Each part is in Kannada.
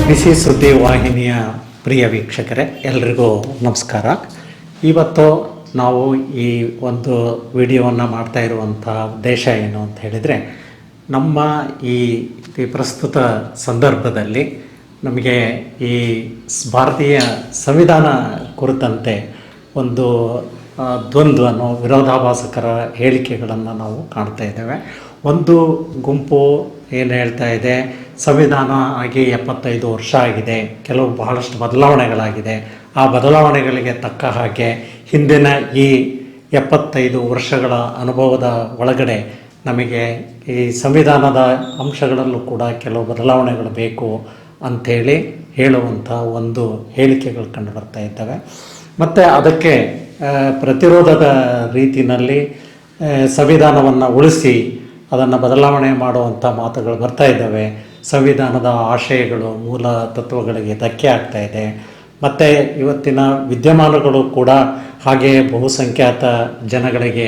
ಬಿಸಿ ಸುದ್ದಿ ವಾಹಿನಿಯ ಪ್ರಿಯ ವೀಕ್ಷಕರೇ, ಎಲ್ರಿಗೂ ನಮಸ್ಕಾರ. ಇವತ್ತು ನಾವು ಈ ಒಂದು ವಿಡಿಯೋವನ್ನು ಮಾಡ್ತಾ ಇರುವಂಥ ಉದ್ದೇಶ ಏನು ಅಂತ ಹೇಳಿದರೆ, ನಮ್ಮ ಈ ಪ್ರಸ್ತುತ ಸಂದರ್ಭದಲ್ಲಿ ನಮಗೆ ಈ ಭಾರತೀಯ ಸಂವಿಧಾನ ಕುರಿತಂತೆ ಒಂದು ದ್ವಂದ್ವನೋ ವಿರೋಧಾಭಾಸಕರ ಹೇಳಿಕೆಗಳನ್ನು ನಾವು ಕಾಣ್ತಾ ಇದ್ದೇವೆ. ಒಂದು ಗುಂಪು ಏನು ಹೇಳ್ತಾ ಇದೆ, ಸಂವಿಧಾನ ಆಗಿ 75 ವರ್ಷ ಆಗಿದೆ, ಕೆಲವು ಬಹಳಷ್ಟು ಬದಲಾವಣೆಗಳಾಗಿದೆ, ಆ ಬದಲಾವಣೆಗಳಿಗೆ ತಕ್ಕ ಹಾಗೆ ಹಿಂದಿನ ಈ 75 ವರ್ಷಗಳ ಅನುಭವದ ಒಳಗಡೆ ನಮಗೆ ಈ ಸಂವಿಧಾನದ ಅಂಶಗಳಲ್ಲೂ ಕೂಡ ಕೆಲವು ಬದಲಾವಣೆಗಳು ಬೇಕು ಅಂಥೇಳಿ ಹೇಳುವಂಥ ಒಂದು ಹೇಳಿಕೆಗಳು ಕಂಡು ಬರ್ತಾ ಇದ್ದಾವೆ. ಮತ್ತು ಅದಕ್ಕೆ ಪ್ರತಿರೋಧದ ರೀತಿಯಲ್ಲಿ ಸಂವಿಧಾನವನ್ನು ಉಳಿಸಿ ಅದನ್ನು ಬದಲಾವಣೆ ಮಾಡುವಂಥ ಮಾತುಗಳು ಬರ್ತಾ ಇದ್ದಾವೆ. ಸಂವಿಧಾನದ ಆಶಯಗಳು, ಮೂಲ ತತ್ವಗಳಿಗೆ ಧಕ್ಕೆ ಆಗ್ತಾ ಇದೆ. ಮತ್ತು ಇವತ್ತಿನ ವಿದ್ಯಮಾನಗಳು ಕೂಡ ಹಾಗೆ ಬಹುಸಂಖ್ಯಾತ ಜನಗಳಿಗೆ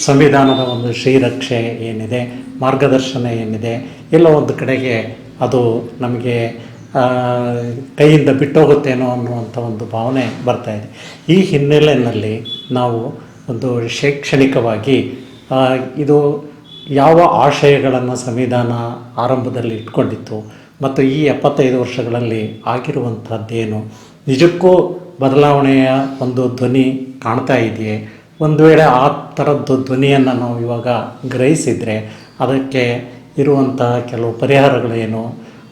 ಸಂವಿಧಾನದ ಒಂದು ಶ್ರೀರಕ್ಷೆ ಏನಿದೆ, ಮಾರ್ಗದರ್ಶನ ಏನಿದೆ, ಎಲ್ಲ ಒಂದು ಕಡೆಗೆ ಅದು ನಮಗೆ ಕೈಯಿಂದ ಬಿಟ್ಟೋಗುತ್ತೇನೋ ಅನ್ನುವಂಥ ಒಂದು ಭಾವನೆ ಬರ್ತಾ ಇದೆ. ಈ ಹಿನ್ನೆಲೆಯಲ್ಲಿ ನಾವು ಒಂದು ಶೈಕ್ಷಣಿಕವಾಗಿ ಇದು ಯಾವ ಆಶಯಗಳನ್ನು ಸಂವಿಧಾನ ಆರಂಭದಲ್ಲಿ ಇಟ್ಕೊಂಡಿತ್ತು ಮತ್ತು ಈ 75 ವರ್ಷಗಳಲ್ಲಿ ಆಗಿರುವಂಥದ್ದೇನು, ನಿಜಕ್ಕೂ ಬದಲಾವಣೆಯ ಒಂದು ಧ್ವನಿ ಕಾಣ್ತಾ ಇದೆಯೇ? ಒಂದು ವೇಳೆ ಆ ಥರದ್ದು ಧ್ವನಿಯನ್ನು ನಾವು ಇವಾಗ ಗ್ರಹಿಸಿದರೆ ಅದಕ್ಕೆ ಇರುವಂತಹ ಕೆಲವು ಪರಿಹಾರಗಳೇನು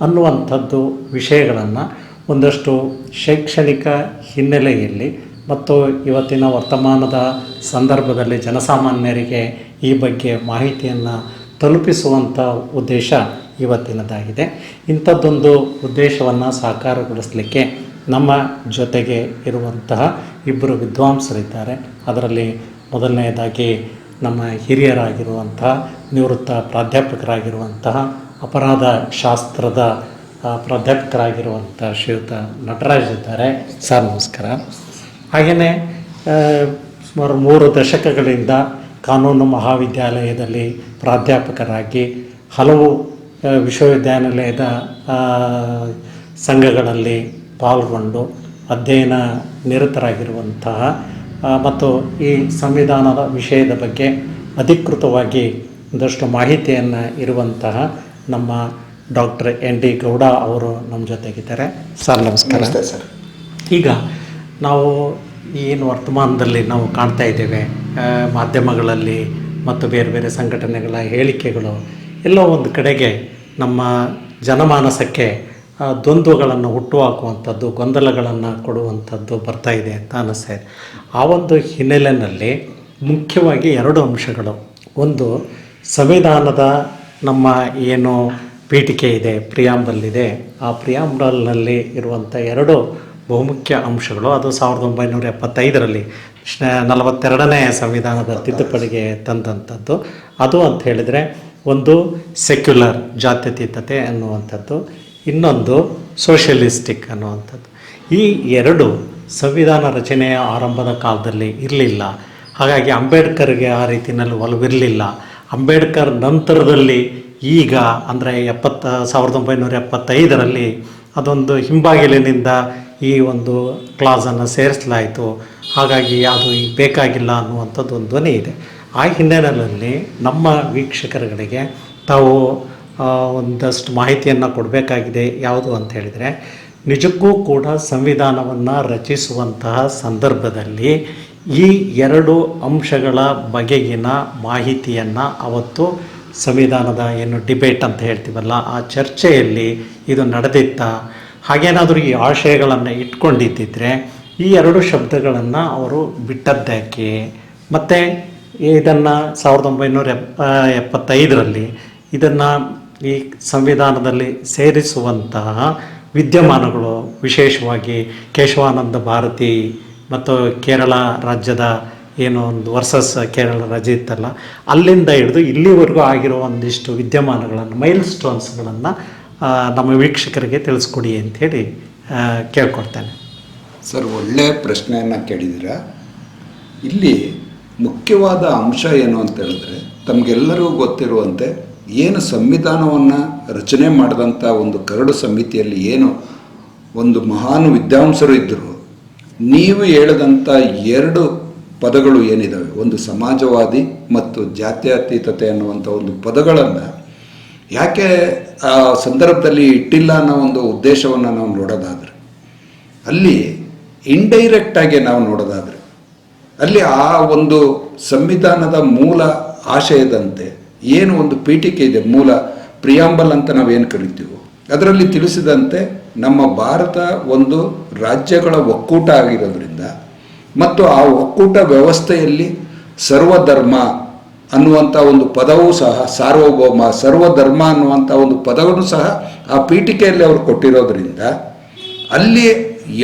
ಅನ್ನುವಂಥದ್ದು ವಿಷಯಗಳನ್ನು ಒಂದಷ್ಟು ಶೈಕ್ಷಣಿಕ ಹಿನ್ನೆಲೆಯಲ್ಲಿ ಮತ್ತು ಇವತ್ತಿನ ವರ್ತಮಾನದ ಸಂದರ್ಭದಲ್ಲಿ ಜನಸಾಮಾನ್ಯರಿಗೆ ಈ ಬಗ್ಗೆ ಮಾಹಿತಿಯನ್ನು ತಲುಪಿಸುವಂಥ ಉದ್ದೇಶ ಇವತ್ತಿನದಾಗಿದೆ. ಇಂಥದ್ದೊಂದು ಉದ್ದೇಶವನ್ನು ಸಾಕಾರಗೊಳಿಸಲಿಕ್ಕೆ ನಮ್ಮ ಜೊತೆಗೆ ಇರುವಂತಹ ಇಬ್ಬರು ವಿದ್ವಾಂಸರಿದ್ದಾರೆ. ಅದರಲ್ಲಿ ಮೊದಲನೆಯದಾಗಿ ನಮ್ಮ ಹಿರಿಯರಾಗಿರುವಂತಹ ನಿವೃತ್ತ ಪ್ರಾಧ್ಯಾಪಕರಾಗಿರುವಂತಹ ಅಪರಾಧ ಶಾಸ್ತ್ರದ ಪ್ರಾಧ್ಯಾಪಕರಾಗಿರುವಂಥ ಶ್ರೀಯುತ ನಟರಾಜ್ ಇದ್ದಾರೆ. ಸರ್ ನಮಸ್ಕಾರ. ಹಾಗೆಯೇ ಸುಮಾರು 3 ದಶಕಗಳಿಂದ ಕಾನೂನು ಮಹಾವಿದ್ಯಾಲಯದಲ್ಲಿ ಪ್ರಾಧ್ಯಾಪಕರಾಗಿ ಹಲವು ವಿಶ್ವವಿದ್ಯಾನಿಲಯದ ಸಂಘಗಳಲ್ಲಿ ಪಾಲ್ಗೊಂಡು ಅಧ್ಯಯನ ನಿರತರಾಗಿರುವಂತಹ ಮತ್ತು ಈ ಸಂವಿಧಾನದ ವಿಷಯದ ಬಗ್ಗೆ ಅಧಿಕೃತವಾಗಿ ಒಂದಷ್ಟು ಮಾಹಿತಿಯನ್ನು ಇರುವಂತಹ ನಮ್ಮ ಡಾಕ್ಟರ್ ಎನ್ ಡಿ ಗೌಡ ಅವರು ನಮ್ಮ ಜೊತೆಗಿದ್ದಾರೆ. ಸರ್ ನಮಸ್ಕಾರ. ಸರ್, ಈಗ ನಾವು ಏನು ವರ್ತಮಾನದಲ್ಲಿ ನಾವು ಕಾಣ್ತಾ ಇದ್ದೇವೆ, ಮಾಧ್ಯಮಗಳಲ್ಲಿ ಮತ್ತು ಬೇರೆ ಬೇರೆ ಸಂಘಟನೆಗಳ ಹೇಳಿಕೆಗಳು ಎಲ್ಲೋ ಒಂದು ಕಡೆಗೆ ನಮ್ಮ ಜನಮಾನಸಕ್ಕೆ ದ್ವಂದ್ವಗಳನ್ನು ಹುಟ್ಟುಹಾಕುವಂಥದ್ದು, ಗೊಂದಲಗಳನ್ನು ಕೊಡುವಂಥದ್ದು ಬರ್ತಾ ಇದೆ ಅಂತ ಅನ್ನಿಸ್ತಾ ಇದೆ. ಆ ಒಂದು ಹಿನ್ನೆಲೆಯಲ್ಲಿ ಮುಖ್ಯವಾಗಿ 2 ಅಂಶಗಳು. ಒಂದು, ಸಂವಿಧಾನದ ನಮ್ಮ ಏನು ಪೀಠಿಕೆ ಇದೆ, ಪ್ರಿಯಾಂಬಲ್ ಇದೆ, ಆ ಪ್ರಿಯಾಂಬಲ್ನಲ್ಲಿ ಇರುವಂಥ 2 ಬಹುಮುಖ್ಯ ಅಂಶಗಳು. ಅದು 1975ರಲ್ಲಿ 42ನೇ ಸಂವಿಧಾನದ ತಿದ್ದುಪಡಿಗೆ ತಂದಂಥದ್ದು. ಅದು ಅಂತ ಹೇಳಿದರೆ ಒಂದು ಸೆಕ್ಯುಲರ್ ಜಾತ್ಯತೀತತೆ ಅನ್ನುವಂಥದ್ದು, ಇನ್ನೊಂದು ಸೋಷಿಯಲಿಸ್ಟಿಕ್ ಅನ್ನುವಂಥದ್ದು. ಈ 2 ಸಂವಿಧಾನ ರಚನೆಯ ಆರಂಭದ ಕಾಲದಲ್ಲಿ ಇರಲಿಲ್ಲ. ಹಾಗಾಗಿ ಅಂಬೇಡ್ಕರ್ಗೆ ಆ ರೀತಿಯಲ್ಲಿ ಒಲವಿರಲಿಲ್ಲ. ಅಂಬೇಡ್ಕರ್ ನಂತರದಲ್ಲಿ ಈಗ ಅಂದರೆ 1975ರಲ್ಲಿ ಅದೊಂದು ಹಿಂಬಾಗಿಲಿನಿಂದ ಈ ಒಂದು ಕ್ಲಾಸನ್ನು ಸೇರಿಸಲಾಯಿತು. ಹಾಗಾಗಿ ಅದು ಈಗ ಬೇಕಾಗಿಲ್ಲ ಅನ್ನುವಂಥದ್ದು ಒಂದು ಧ್ವನಿ ಇದೆ. ಆ ಹಿನ್ನೆಲೆಯಲ್ಲಿ ನಮ್ಮ ವೀಕ್ಷಕರುಗಳಿಗೆ ತಾವು ಒಂದಷ್ಟು ಮಾಹಿತಿಯನ್ನು ಕೊಡಬೇಕಾಗಿದೆ. ಯಾವುದು ಅಂತ ಹೇಳಿದರೆ, ನಿಜಕ್ಕೂ ಕೂಡ ಸಂವಿಧಾನವನ್ನು ರಚಿಸುವಂತಹ ಸಂದರ್ಭದಲ್ಲಿ ಈ 2 ಅಂಶಗಳ ಬಗೆಗಿನ ಮಾಹಿತಿಯನ್ನು ಅವತ್ತು ಸಂವಿಧಾನದ ಏನು ಡಿಬೇಟ್ ಅಂತ ಹೇಳ್ತೀವಲ್ಲ, ಆ ಚರ್ಚೆಯಲ್ಲಿ ಇದು ನಡೆದಿತ್ತ? ಹಾಗೇನಾದರೂ ಈ ಆಶಯಗಳನ್ನು ಇಟ್ಕೊಂಡಿದ್ದಿದ್ರೆ ಈ 2 ಶಬ್ದಗಳನ್ನು ಅವರು ಬಿಟ್ಟದ್ದಕ್ಕೆ? ಮತ್ತು ಇದನ್ನು 1975ರಲ್ಲಿ ಇದನ್ನು ಈ ಸಂವಿಧಾನದಲ್ಲಿ ಸೇರಿಸುವಂತಹ ವಿದ್ಯಮಾನಗಳು, ವಿಶೇಷವಾಗಿ ಕೇಶವಾನಂದ ಭಾರತಿ ಮತ್ತು ಕೇರಳ ರಾಜ್ಯದ ಏನೋ ಒಂದು ವರ್ಸಸ್ ಕೇರಳ ರಾಜ್ಯ ಇತ್ತಲ್ಲ, ಅಲ್ಲಿಂದ ಹಿಡಿದು ಇಲ್ಲಿವರೆಗೂ ಆಗಿರೋ ಒಂದಿಷ್ಟು ವಿದ್ಯಮಾನಗಳನ್ನು, ಮೈಲ್ ಸ್ಟೋನ್ಸ್ಗಳನ್ನು ನಮ್ಮ ವೀಕ್ಷಕರಿಗೆ ತಿಳಿಸ್ಕೊಡಿ ಅಂಥೇಳಿ ಕೇಳ್ಕೊಡ್ತೇನೆ. ಸರ್, ಒಳ್ಳೆಯ ಪ್ರಶ್ನೆಯನ್ನು ಕೇಳಿದ್ದೀರಾ. ಇಲ್ಲಿ ಮುಖ್ಯವಾದ ಅಂಶ ಏನು ಅಂತ ಹೇಳಿದ್ರೆ, ತಮಗೆಲ್ಲರಿಗೂ ಗೊತ್ತಿರುವಂತೆ ಏನು ಸಂವಿಧಾನವನ್ನು ರಚನೆ ಮಾಡಿದಂಥ ಒಂದು ಕರಡು ಸಮಿತಿಯಲ್ಲಿ ಏನು ಒಂದು ಮಹಾನ್ ವಿದ್ವಾಂಸರು ಇದ್ದರು. ನೀವು ಹೇಳಿದಂಥ 2 ಪದಗಳು ಏನಿದ್ದಾವೆ, ಒಂದು ಸಮಾಜವಾದಿ ಮತ್ತು ಜಾತ್ಯತೀತತೆ ಅನ್ನುವಂಥ ಒಂದು ಪದಗಳನ್ನು ಯಾಕೆ ಆ ಸಂದರ್ಭದಲ್ಲಿ ಇಟ್ಟಿಲ್ಲ ಅನ್ನೋ ಒಂದು ಉದ್ದೇಶವನ್ನು ನಾವು ನೋಡೋದಾದರೆ, ಅಲ್ಲಿ ಇಂಡೈರೆಕ್ಟಾಗಿ ನಾವು ನೋಡೋದಾದರೆ ಅಲ್ಲಿ ಆ ಒಂದು ಸಂವಿಧಾನದ ಮೂಲ ಆಶಯದಂತೆ ಏನು ಒಂದು ಪೀಠಿಕೆ ಇದೆ, ಮೂಲ ಪ್ರಿಯಾಂಬಲ್ ಅಂತ ನಾವೇನು ಕರಿತೀವೋ ಅದರಲ್ಲಿ ತಿಳಿಸಿದಂತೆ ನಮ್ಮ ಭಾರತ ಒಂದು ರಾಜ್ಯಗಳ ಒಕ್ಕೂಟ ಆಗಿರೋದ್ರಿಂದ ಮತ್ತು ಆ ಒಕ್ಕೂಟ ವ್ಯವಸ್ಥೆಯಲ್ಲಿ ಸರ್ವಧರ್ಮ ಅನ್ನುವಂಥ ಒಂದು ಪದವೂ ಸಹ, ಸಾರ್ವಭೌಮ ಸರ್ವಧರ್ಮ ಅನ್ನುವಂಥ ಒಂದು ಪದವನ್ನು ಸಹ ಆ ಪೀಠಿಕೆಯಲ್ಲಿ ಅವರು ಕೊಟ್ಟಿರೋದ್ರಿಂದ ಅಲ್ಲಿ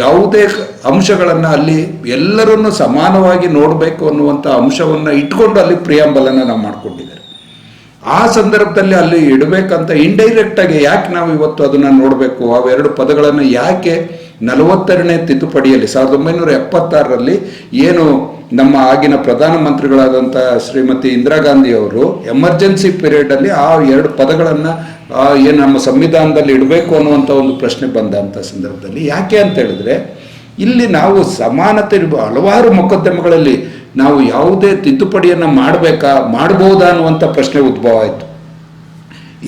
ಯಾವುದೇ ಅಂಶಗಳನ್ನು ಅಲ್ಲಿ ಎಲ್ಲರನ್ನು ಸಮಾನವಾಗಿ ನೋಡಬೇಕು ಅನ್ನುವಂಥ ಅಂಶವನ್ನು ಇಟ್ಕೊಂಡು ಅಲ್ಲಿ ಪ್ರಿಯಾಂಬಲನ್ನು ನಾವು ಮಾಡಿಕೊಂಡಿದ್ದಾರೆ. ಆ ಸಂದರ್ಭದಲ್ಲಿ ಅಲ್ಲಿ ಇಡಬೇಕಂತ ಇಂಡೈರೆಕ್ಟಾಗಿ ಯಾಕೆ ನಾವು ಇವತ್ತು ಅದನ್ನು ನೋಡಬೇಕು, ಅವೆರಡು ಪದಗಳನ್ನು ಯಾಕೆ 42ನೇ ತಿದ್ದುಪಡಿಯಲ್ಲಿ 1976ರಲ್ಲಿ ಏನು ನಮ್ಮ ಆಗಿನ ಪ್ರಧಾನಮಂತ್ರಿಗಳಾದಂಥ ಶ್ರೀಮತಿ ಇಂದಿರಾ ಗಾಂಧಿ ಅವರು ಎಮರ್ಜೆನ್ಸಿ ಪೀರಿಯಡಲ್ಲಿ ಆ 2 ಪದಗಳನ್ನು ಏನು ನಮ್ಮ ಸಂವಿಧಾನದಲ್ಲಿ ಇಡಬೇಕು ಅನ್ನುವಂಥ ಒಂದು ಪ್ರಶ್ನೆ ಬಂದಂಥ ಸಂದರ್ಭದಲ್ಲಿ ಯಾಕೆ ಅಂತ ಹೇಳಿದ್ರೆ, ಇಲ್ಲಿ ನಾವು ಸಮಾನತೆ ಹಲವಾರು ಮೊಕದ್ದಮೆಗಳಲ್ಲಿ ನಾವು ಯಾವುದೇ ತಿದ್ದುಪಡಿಯನ್ನು ಮಾಡಬಹುದಾ ಅನ್ನುವಂಥ ಪ್ರಶ್ನೆ ಉದ್ಭವ ಆಯಿತು.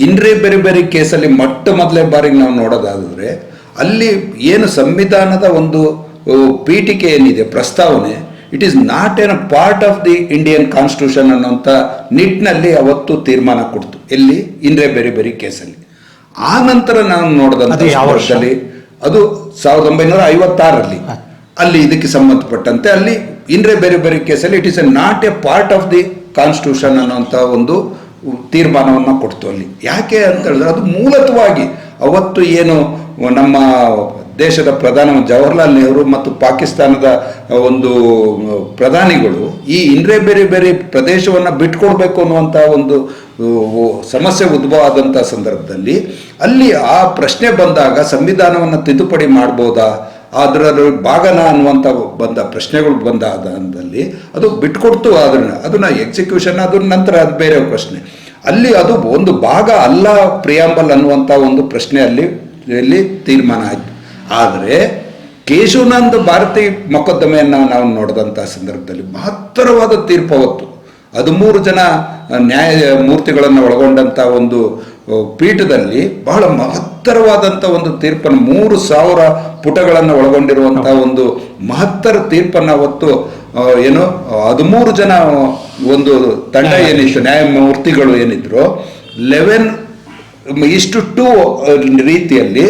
ಇಂಡ್ರೆ ಬೇರೆ ಬೇರೆ ಕೇಸಲ್ಲಿ ಮೊದಲೇ ಬಾರಿಗೆ ನಾವು ನೋಡೋದಾದರೆ ಅಲ್ಲಿ ಏನು ಸಂವಿಧಾನದ ಒಂದು ಪೀಠಿಕೆ ಏನಿದೆ, ಪ್ರಸ್ತಾವನೆ, it is not an part of the Indian constitution ಅನ್ನೋಂಥ ನಿಟ್ಟಿನಲ್ಲಿ ಅವತ್ತು ತೀರ್ಮಾನ ಕೊಡ್ತು. ಎಲ್ಲಿ? ಇಂಡ್ರೆ ಬೇರೆ ಬೇರೆ ಕೇಸಲ್ಲಿ. ಆ ನಂತರ ನಾನು ನೋಡಿದಂಥ ವರ್ಷದಲ್ಲಿ ಅದು 1956ರಲ್ಲಿ ಅಲ್ಲಿ ಇದಕ್ಕೆ ಸಂಬಂಧಪಟ್ಟಂತೆ ಅಲ್ಲಿ ಇಂಡ್ರೆ ಬೇರೆ ಬೇರೆ ಕೇಸಲ್ಲಿ it is not A part of the constitution ಅನ್ನೋಂಥ ಒಂದು ತೀರ್ಮಾನವನ್ನು ಕೊಡ್ತು ಅಲ್ಲಿ. ಯಾಕೆ ಅಂತ ಹೇಳಿದ್ರೆ ಅದು ಮೂಲತಃವಾಗಿ ಅವತ್ತು ಏನು ನಮ್ಮ ದೇಶದ ಪ್ರಧಾನ ಜವಾಹರ್ಲಾಲ್ ನೆಹರು ಮತ್ತು ಪಾಕಿಸ್ತಾನದ ಒಂದು ಪ್ರಧಾನಿಗಳು ಈ ಇಂಡ್ರೆ ಬೇರೆ ಬೇರೆ ಪ್ರದೇಶವನ್ನು ಬಿಟ್ಕೊಡ್ಬೇಕು ಅನ್ನುವಂಥ ಒಂದು ಸಮಸ್ಯೆ ಉದ್ಭವ ಆದಂಥ ಸಂದರ್ಭದಲ್ಲಿ ಅಲ್ಲಿ ಆ ಪ್ರಶ್ನೆ ಬಂದಾಗ ಸಂವಿಧಾನವನ್ನು ತಿದ್ದುಪಡಿ ಮಾಡ್ಬೋದಾ, ಅದರ ಭಾಗನ ಅನ್ನುವಂಥ ಪ್ರಶ್ನೆಗಳು ಬಂದಾದಲ್ಲಿ ಅದು ಬಿಟ್ಕೊಡ್ತು. ಅದನ್ನ ಎಕ್ಸಿಕ್ಯೂಷನ್ ಅದ್ರ ನಂತರ ಅದು ಬೇರೆ ಪ್ರಶ್ನೆ. ಅಲ್ಲಿ ಅದು ಒಂದು ಭಾಗ ಅಲ್ಲ ಪ್ರಿಯಾಂಬಲ್ ಅನ್ನುವಂಥ ಒಂದು ಪ್ರಶ್ನೆಯಲ್ಲಿ ತೀರ್ಮಾನ ಆಯಿತು. ಆದರೆ ಕೇಶವಾನಂದ ಭಾರತಿ ಮೊಕದ್ದಮೆಯನ್ನು ನಾವು ನೋಡಿದಂಥ ಸಂದರ್ಭದಲ್ಲಿ ಮಹತ್ತರವಾದ ತೀರ್ಪು ಅವತ್ತು 13 ಜನ ನ್ಯಾಯಮೂರ್ತಿಗಳನ್ನು ಒಳಗೊಂಡಂಥ ಒಂದು ಪೀಠದಲ್ಲಿ ಬಹಳ ಮಹತ್ತರವಾದಂಥ ಒಂದು ತೀರ್ಪನ್ನು 3000 ಪುಟಗಳನ್ನು ಒಳಗೊಂಡಿರುವಂಥ ಒಂದು ಮಹತ್ತರ ತೀರ್ಪನ್ನು ಅವತ್ತು ಏನು 13 ಜನ ಒಂದು ತಂಡ ಏನಿತ್ತು, ನ್ಯಾಯಮೂರ್ತಿಗಳು ಏನಿದ್ರು 11:2 ರೀತಿಯಲ್ಲಿ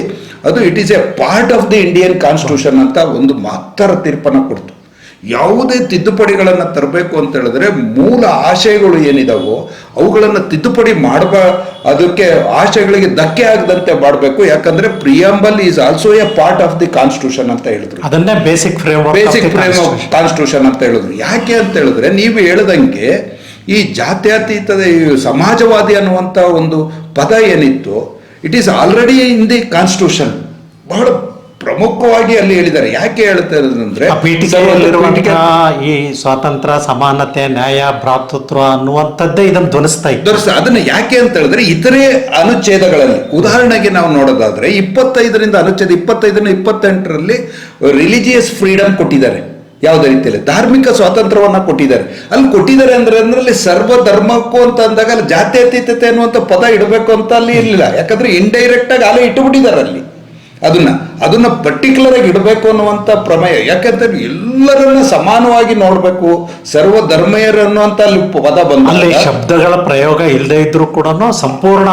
ಅದು it is A part of the Indian constitution ಅಂತ ಒಂದು ಮಹತ್ತರ ತೀರ್ಪನ್ನು ಕೊಡ್ತು. ಯಾವುದೇ ತಿದ್ದುಪಡಿಗಳನ್ನು ತರಬೇಕು ಅಂತ ಹೇಳಿದ್ರೆ ಮೂಲ ಆಶಯಗಳು ಏನಿದಾವೋ ಅವುಗಳನ್ನು ತಿದ್ದುಪಡಿ ಅದಕ್ಕೆ ಆಶಯಗಳಿಗೆ ಧಕ್ಕೆ ಆಗದಂತೆ ಮಾಡಬೇಕು. ಯಾಕಂದ್ರೆ preamble is also A part of the constitution ಅಂತ ಹೇಳಿದ್ರು. ಅದನ್ನೇ ಬೇಸಿಕ್ ಫ್ರೇಮ್ ಆಫ್ ಕಾನ್ಸ್ಟಿಟ್ಯೂಷನ್ ಅಂತ ಹೇಳಿದ್ರು. ಯಾಕೆ ಅಂತ ಹೇಳಿದ್ರೆ ನೀವು ಹೇಳ್ದಂಗೆ ಈ ಜಾತ್ಯತೀತದ ಸಮಾಜವಾದಿ ಅನ್ನುವಂಥ ಒಂದು ಪದ ಏನಿತ್ತು, it is already in the constitution. ಬಹಳ ಪ್ರಮುಖವಾಗಿ ಅಲ್ಲಿ ಹೇಳಿದ್ದಾರೆ. ಯಾಕೆ ಹೇಳ್ತಾರೆ ಅಂದ್ರೆ ಈ ಸ್ವಾತಂತ್ರ್ಯ, ಸಮಾನತೆ, ನ್ಯಾಯ, ಭ್ರಾತೃತ್ವ ಅನ್ನುವಂಥದ್ದೇ ಇದನ್ನು ಧ್ವನಿಸ್ತಾ ಇತ್ತು. ಅದನ್ನ ಯಾಕೆ ಅಂತ ಹೇಳಿದ್ರೆ ಇತರೆ ಅನುಚ್ಛೇದಗಳಲ್ಲಿ ಉದಾಹರಣೆಗೆ ನಾವು ನೋಡೋದಾದ್ರೆ 25ರಿಂದ ಅನುಚ್ಛೇದ 25ರಿಂದ 28ರಲ್ಲಿ ರಿಲಿಜಿಯಸ್ ಫ್ರೀಡಮ್ ಕೊಟ್ಟಿದ್ದಾರೆ. ಯಾವುದೇ ರೀತಿಯಲ್ಲಿ ಧಾರ್ಮಿಕ ಸ್ವಾತಂತ್ರ್ಯವನ್ನ ಕೊಟ್ಟಿದ್ದಾರೆ. ಅಲ್ಲಿ ಕೊಟ್ಟಿದ್ದಾರೆ ಅಂದ್ರೆ ಸರ್ವ ಧರ್ಮಕ್ಕೂ ಅಂತ ಅಂದಾಗ ಅಲ್ಲಿ ಜಾತ್ಯತೀತತೆ ಅನ್ನುವಂಥ ಪದ ಇಡಬೇಕು ಅಂತ ಅಲ್ಲಿ ಇರಲಿಲ್ಲ. ಯಾಕಂದ್ರೆ ಇಂಡೈರೆಕ್ಟ್ ಆಗಿ ಅಲ್ಲೇ ಇಟ್ಟುಬಿಟ್ಟಿದ್ದಾರೆ ಅಲ್ಲಿ. ಅದನ್ನ ಪರ್ಟಿಕ್ಯುಲರ್ ಆಗಿ ಇಡಬೇಕು ಅನ್ನುವಂಥ ಪ್ರಮೇಯ. ಯಾಕಂದ್ರೆ ಎಲ್ಲರನ್ನ ಸಮಾನವಾಗಿ ನೋಡ್ಬೇಕು, ಸರ್ವ ಧರ್ಮೀಯರು ಅನ್ನುವಂಥ ಅಲ್ಲಿ ಪದ ಬಂದ ಶಬ್ದಗಳ ಪ್ರಯೋಗ ಇಲ್ಲದೆ ಇದ್ರೂ ಕೂಡ ಸಂಪೂರ್ಣ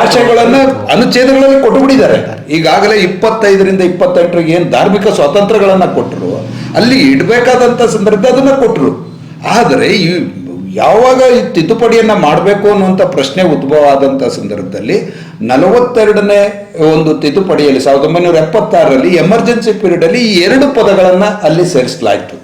ಆಶಯಗಳನ್ನ ಅನುಚ್ಛೇದಗಳಲ್ಲಿ ಕೊಟ್ಟುಬಿಟ್ಟಿದ್ದಾರೆ. ಈಗಾಗಲೇ 25ರಿಂದ 28ರಿಗೆ ಏನು ಧಾರ್ಮಿಕ ಸ್ವಾತಂತ್ರ್ಯಗಳನ್ನ ಕೊಟ್ಟರು, ಅಲ್ಲಿ ಇಡಬೇಕಾದಂಥ ಸಂದರ್ಭ ಅದನ್ನ ಕೊಟ್ಟರು. ಆದರೆ ಯಾವಾಗ ಈ ತಿದ್ದುಪಡಿಯನ್ನ ಮಾಡಬೇಕು ಅನ್ನುವಂಥ ಪ್ರಶ್ನೆ ಉದ್ಭವ ಆದಂಥ ಸಂದರ್ಭದಲ್ಲಿ 42ನೇ ಒಂದು ತಿದ್ದುಪಡಿಯಲ್ಲಿ 1976ರಲ್ಲಿ ಎಮರ್ಜೆನ್ಸಿ ಪೀರಿಯಡ್ ಅಲ್ಲಿ ಈ 2 ಪದಗಳನ್ನ ಅಲ್ಲಿ ಸೇರಿಸಲಾಯಿತು.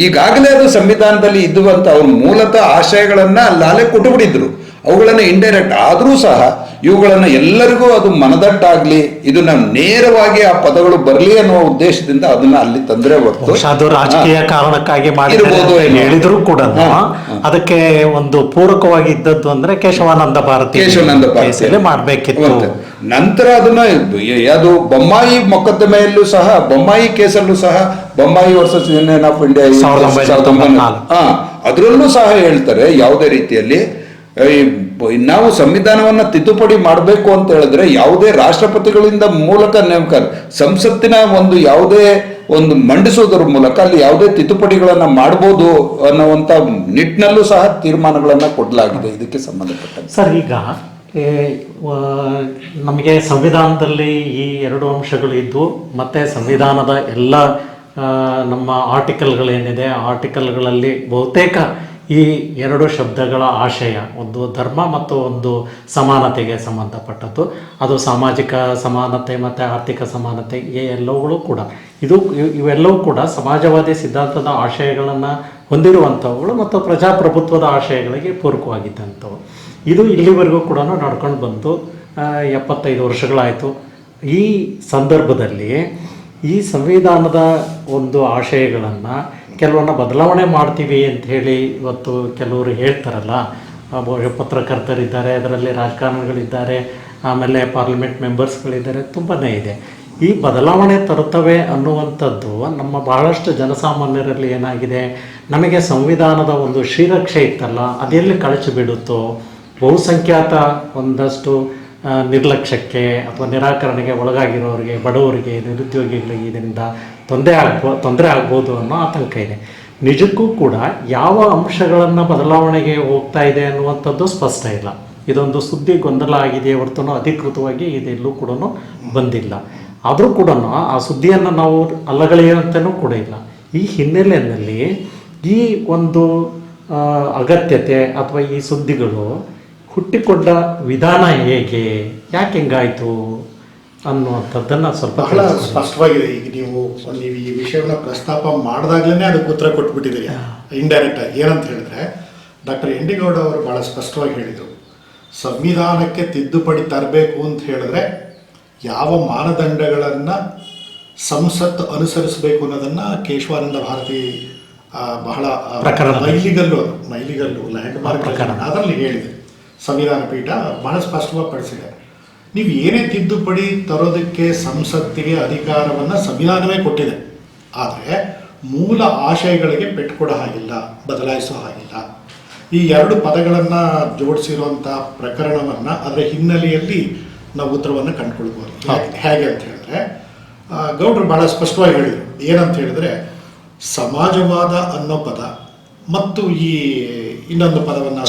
ಈಗಾಗಲೇ ಅದು ಸಂವಿಧಾನದಲ್ಲಿ ಇದ್ದುವಂತ ಅವ್ರ ಮೂಲತಃ ಆಶಯಗಳನ್ನ ಅಲ್ಲೇ ಕೊಟ್ಟುಬಿಟ್ಟಿದ್ರು. ಅವುಗಳನ್ನ ಇಂಡೈರೆಕ್ಟ್ ಆದರೂ ಸಹ ಇವುಗಳನ್ನ ಎಲ್ಲರಿಗೂ ಅದು ಮನದಟ್ಟಾಗ್ಲಿ, ಇದು ನಾವು ನೇರವಾಗಿ ಆ ಪದಗಳು ಬರಲಿ ಅನ್ನುವ ಉದ್ದೇಶದಿಂದ ಅದನ್ನ ಅಲ್ಲಿ ತಂದ್ರೆ ಹೊರತು ಅದು ರಾಜಕೀಯ ಕಾರಣಕ್ಕಾಗಿ ಇರ್ಬೋದು ಮಾಡಿರ್ಬೋದು ಹೇಳಿದ್ರು ಕೂಡ ಅದಕ್ಕೆ ಒಂದು ಪೂರಕವಾಗಿ ಇದ್ದದ್ದು ಅಂದ್ರೆ ಕೇಶವಾನಂದ ಭಾರತಿ ಮಾಡ್ಬೇಕಿತ್ತು. ನಂತರ ಅದನ್ನ ಅದು ಬೊಮ್ಮಾಯಿ ಮೊಕದ್ದಮೆಯಲ್ಲೂ ಸಹ, ಬೊಮ್ಮಾಯಿ ಕೇಸಲ್ಲೂ ಸಹ, Bommai versus union of India ಅದರಲ್ಲೂ ಸಹ ಹೇಳ್ತಾರೆ ಯಾವುದೇ ರೀತಿಯಲ್ಲಿ ನಾವು ಸಂವಿಧಾನವನ್ನ ತಿದ್ದುಪಡಿ ಮಾಡಬೇಕು ಅಂತ ಹೇಳಿದ್ರೆ ಯಾವುದೇ ರಾಷ್ಟ್ರಪತಿಗಳಿಂದ ಮೂಲಕ ನೇಮಕ, ಸಂಸತ್ತಿನ ಒಂದು ಯಾವುದೇ ಒಂದು ಮಂಡಿಸೋದ್ರ ಮೂಲಕ ಅಲ್ಲಿ ಯಾವುದೇ ತಿದ್ದುಪಡಿಗಳನ್ನ ಮಾಡಬಹುದು ಅನ್ನುವಂತ ನಿಟ್ಟಿನಲ್ಲೂ ಸಹ ತೀರ್ಮಾನಗಳನ್ನ ಕೊಡಲಾಗಿದೆ ಇದಕ್ಕೆ ಸಂಬಂಧಪಟ್ಟಂತೆ. ಸರ್, ಈಗ ನಮಗೆ ಸಂವಿಧಾನದಲ್ಲಿ ಈ 2 ಅಂಶಗಳು ಇದ್ದು, ಮತ್ತೆ ಸಂವಿಧಾನದ ಎಲ್ಲ ನಮ್ಮ ಆರ್ಟಿಕಲ್ಗಳೇನಿದೆ ಆರ್ಟಿಕಲ್ಗಳಲ್ಲಿ ಬಹುತೇಕ ಈ 2 ಶಬ್ದಗಳ ಆಶಯ ಒಂದು ಧರ್ಮ ಮತ್ತು ಒಂದು ಸಮಾನತೆಗೆ ಸಂಬಂಧಪಟ್ಟದ್ದು. ಅದು ಸಾಮಾಜಿಕ ಸಮಾನತೆ ಮತ್ತು ಆರ್ಥಿಕ ಸಮಾನತೆ ಎಲ್ಲವುಗಳು ಕೂಡ ಇವೆಲ್ಲವೂ ಕೂಡ ಸಮಾಜವಾದಿ ಸಿದ್ಧಾಂತದ ಆಶಯಗಳನ್ನು ಹೊಂದಿರುವಂಥವುಗಳು ಮತ್ತು ಪ್ರಜಾಪ್ರಭುತ್ವದ ಆಶಯಗಳಿಗೆ ಪೂರಕವಾಗಿದ್ದಂಥವು. ಇದು ಇಲ್ಲಿವರೆಗೂ ಕೂಡ ನಡ್ಕೊಂಡು ಬಂತು, 75 ವರ್ಷಗಳಾಯಿತು. ಈ ಸಂದರ್ಭದಲ್ಲಿ ಈ ಸಂವಿಧಾನದ ಒಂದು ಆಶಯಗಳನ್ನು ಕೆಲವನ್ನ ಬದಲಾವಣೆ ಮಾಡ್ತೀವಿ ಅಂತ ಹೇಳಿ ಇವತ್ತು ಕೆಲವರು ಹೇಳ್ತಾರಲ್ಲ, ಪತ್ರಕರ್ತರಿದ್ದಾರೆ, ಅದರಲ್ಲಿ ರಾಜಕಾರಣಿಗಳಿದ್ದಾರೆ, ಆಮೇಲೆ ಪಾರ್ಲಿಮೆಂಟ್ ಮೆಂಬರ್ಸ್ಗಳಿದ್ದಾರೆ, ತುಂಬಾ ಇದೆ. ಈ ಬದಲಾವಣೆ ತರುತ್ತವೆ ಅನ್ನುವಂಥದ್ದು ನಮ್ಮ ಬಹಳಷ್ಟು ಜನಸಾಮಾನ್ಯರಲ್ಲಿ ಏನಾಗಿದೆ, ನಮಗೆ ಸಂವಿಧಾನದ ಒಂದು ಶ್ರೀರಕ್ಷೆ ಇತ್ತಲ್ಲ ಅದೆಲ್ಲಿ ಕಳಚಿ ಬಿಡುತ್ತೋ, ಬಹುಸಂಖ್ಯಾತ ಒಂದಷ್ಟು ನಿರ್ಲಕ್ಷ್ಯಕ್ಕೆ ಅಥವಾ ನಿರಾಕರಣೆಗೆ ಒಳಗಾಗಿರೋರಿಗೆ, ಬಡವರಿಗೆ, ನಿರುದ್ಯೋಗಿಗಳಿಗೆ ಇದರಿಂದ ತೊಂದರೆ ಆಗ್ಬೋದು ಅನ್ನೋ ಆತಂಕ ಇದೆ. ನಿಜಕ್ಕೂ ಕೂಡ ಯಾವ ಅಂಶಗಳನ್ನು ಬದಲಾವಣೆಗೆ ಹೋಗ್ತಾ ಇದೆ ಅನ್ನುವಂಥದ್ದು ಸ್ಪಷ್ಟ ಇಲ್ಲ. ಇದೊಂದು ಸುದ್ದಿ ಗೊಂದಲ ಆಗಿದೆ ಹೊರತು ಅಧಿಕೃತವಾಗಿ ಇದೆಲ್ಲೂ ಕೂಡ ಬಂದಿಲ್ಲ. ಆದರೂ ಕೂಡ ಆ ಸುದ್ದಿಯನ್ನು ನಾವು ಅಲ್ಲಗಳೆಯುವಂತನೂ ಕೂಡ ಇಲ್ಲ. ಈ ಹಿನ್ನೆಲೆಯಲ್ಲಿ ಈ ಒಂದು ಅಗತ್ಯತೆ ಅಥವಾ ಈ ಸುದ್ದಿಗಳು ಹುಟ್ಟಿಕೊಂಡ ವಿಧಾನ ಹೇಗೆ, ಯಾಕೆ ಹೆಂಗಾಯಿತು ಅನ್ನುವಂಥದ್ದನ್ನು ಸ್ವಲ್ಪ ಬಹಳ ಸ್ಪಷ್ಟವಾಗಿದೆ. ಈಗ ನೀವು ಈ ವಿಷಯವನ್ನು ಪ್ರಸ್ತಾಪ ಮಾಡಿದಾಗಲೇ ಅದಕ್ಕೆ ಉತ್ತರ ಕೊಟ್ಬಿಟ್ಟಿದ್ದೀರಿ ಇಂಡೈರೆಕ್ಟ್ ಆಗಿ. ಏನಂತ ಹೇಳಿದ್ರೆ, ಡಾಕ್ಟರ್ ಎನ್ ಡಿ ಗೌಡ ಅವರು ಬಹಳ ಸ್ಪಷ್ಟವಾಗಿ ಹೇಳಿದರು, ಸಂವಿಧಾನಕ್ಕೆ ತಿದ್ದುಪಡಿ ತರಬೇಕು ಅಂತ ಹೇಳಿದ್ರೆ ಯಾವ ಮಾನದಂಡಗಳನ್ನು ಸಂಸತ್ತು ಅನುಸರಿಸಬೇಕು ಅನ್ನೋದನ್ನು ಕೇಶವಾನಂದ ಭಾರತಿ ಬಹಳ ಮೈಲಿಗಲ್ಲು ಅದರಲ್ಲಿ ಹೇಳಿದೆ. ಸಂವಿಧಾನ ಪೀಠ ಬಹಳ ಸ್ಪಷ್ಟವಾಗಿ ಪಡಿಸಿದೆ, ನೀವು ಏನೇ ತಿದ್ದುಪಡಿ ತರೋದಕ್ಕೆ ಸಂಸತ್ತಿಗೆ ಅಧಿಕಾರವನ್ನು ಸಂವಿಧಾನವೇ ಕೊಟ್ಟಿದೆ, ಆದರೆ ಮೂಲ ಆಶಯಗಳಿಗೆ ಪೆಟ್ಟುಕೊಡೋ ಹಾಗಿಲ್ಲ, ಬದಲಾಯಿಸೋ ಹಾಗಿಲ್ಲ. ಈ 2 ಪದಗಳನ್ನು ಜೋಡಿಸಿರುವಂಥ ಪ್ರಕರಣವನ್ನು ಅದರ ಹಿನ್ನೆಲೆಯಲ್ಲಿ ನಾವು ಉತ್ತರವನ್ನು ಕಂಡುಕೊಳ್ಬೋದು. ಹೇಗೆ ಅಂತ ಹೇಳಿದ್ರೆ, ಗೌಡ್ರು ಬಹಳ ಸ್ಪಷ್ಟವಾಗಿ ಹೇಳಿದರು. ಏನಂತ ಹೇಳಿದ್ರೆ, ಸಮಾಜವಾದ ಅನ್ನೋ ಪದ ಮತ್ತು ಈ ಇನ್ನೊಂದು ಪದವನ್ನು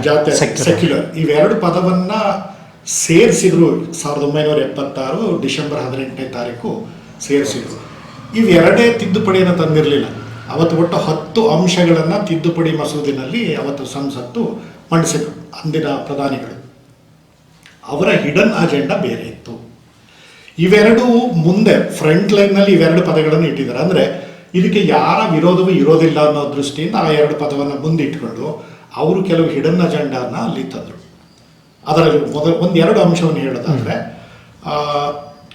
ಜಾತ್ಯ ಸೆಕ್ಯುಲರ್, ಇವೆರಡು ಪದವನ್ನ ಸೇರಿಸಿದ್ರು 1976 ಡಿಸೆಂಬರ್ 18ನೇ ತಾರೀಕು ಸೇರಿಸಿದ್ರು. ಇವೆರಡೇ ತಿದ್ದುಪಡಿಯನ್ನು ತಂದಿರಲಿಲ್ಲ. ಅವತ್ತು ಒಟ್ಟು 10 ಅಂಶಗಳನ್ನು ತಿದ್ದುಪಡಿ ಮಸೂದಿನಲ್ಲಿ ಅವತ್ತು ಸಂಸತ್ತು ಮಂಡಿಸಿದ್ರು. ಅಂದಿನ ಪ್ರಧಾನಿಗಳು ಅವರ ಹಿಡನ್ ಅಜೆಂಡಾ ಬೇರೆ ಇತ್ತು. ಇವೆರಡು ಮುಂದೆ ಫ್ರಂಟ್ ಲೈನ್ನಲ್ಲಿ ಇವೆರಡು ಪದಗಳನ್ನು ಇಟ್ಟಿದ್ದಾರೆ. ಅಂದರೆ ಇದಕ್ಕೆ ಯಾರ ವಿರೋಧವೂ ಇರೋದಿಲ್ಲ ಅನ್ನೋ ದೃಷ್ಟಿಯಿಂದ ಆ 2 ಪದವನ್ನು ಮುಂದಿಟ್ಕೊಂಡು ಅವರು ಕೆಲವು ಹಿಡನ್ ಅಜೆಂಡಾನ ಅಲ್ಲಿ ತಂದರು. ಅದರಲ್ಲಿ ಒಂದೆರಡು ಅಂಶವನ್ನು ಹೇಳೋದಾದರೆ,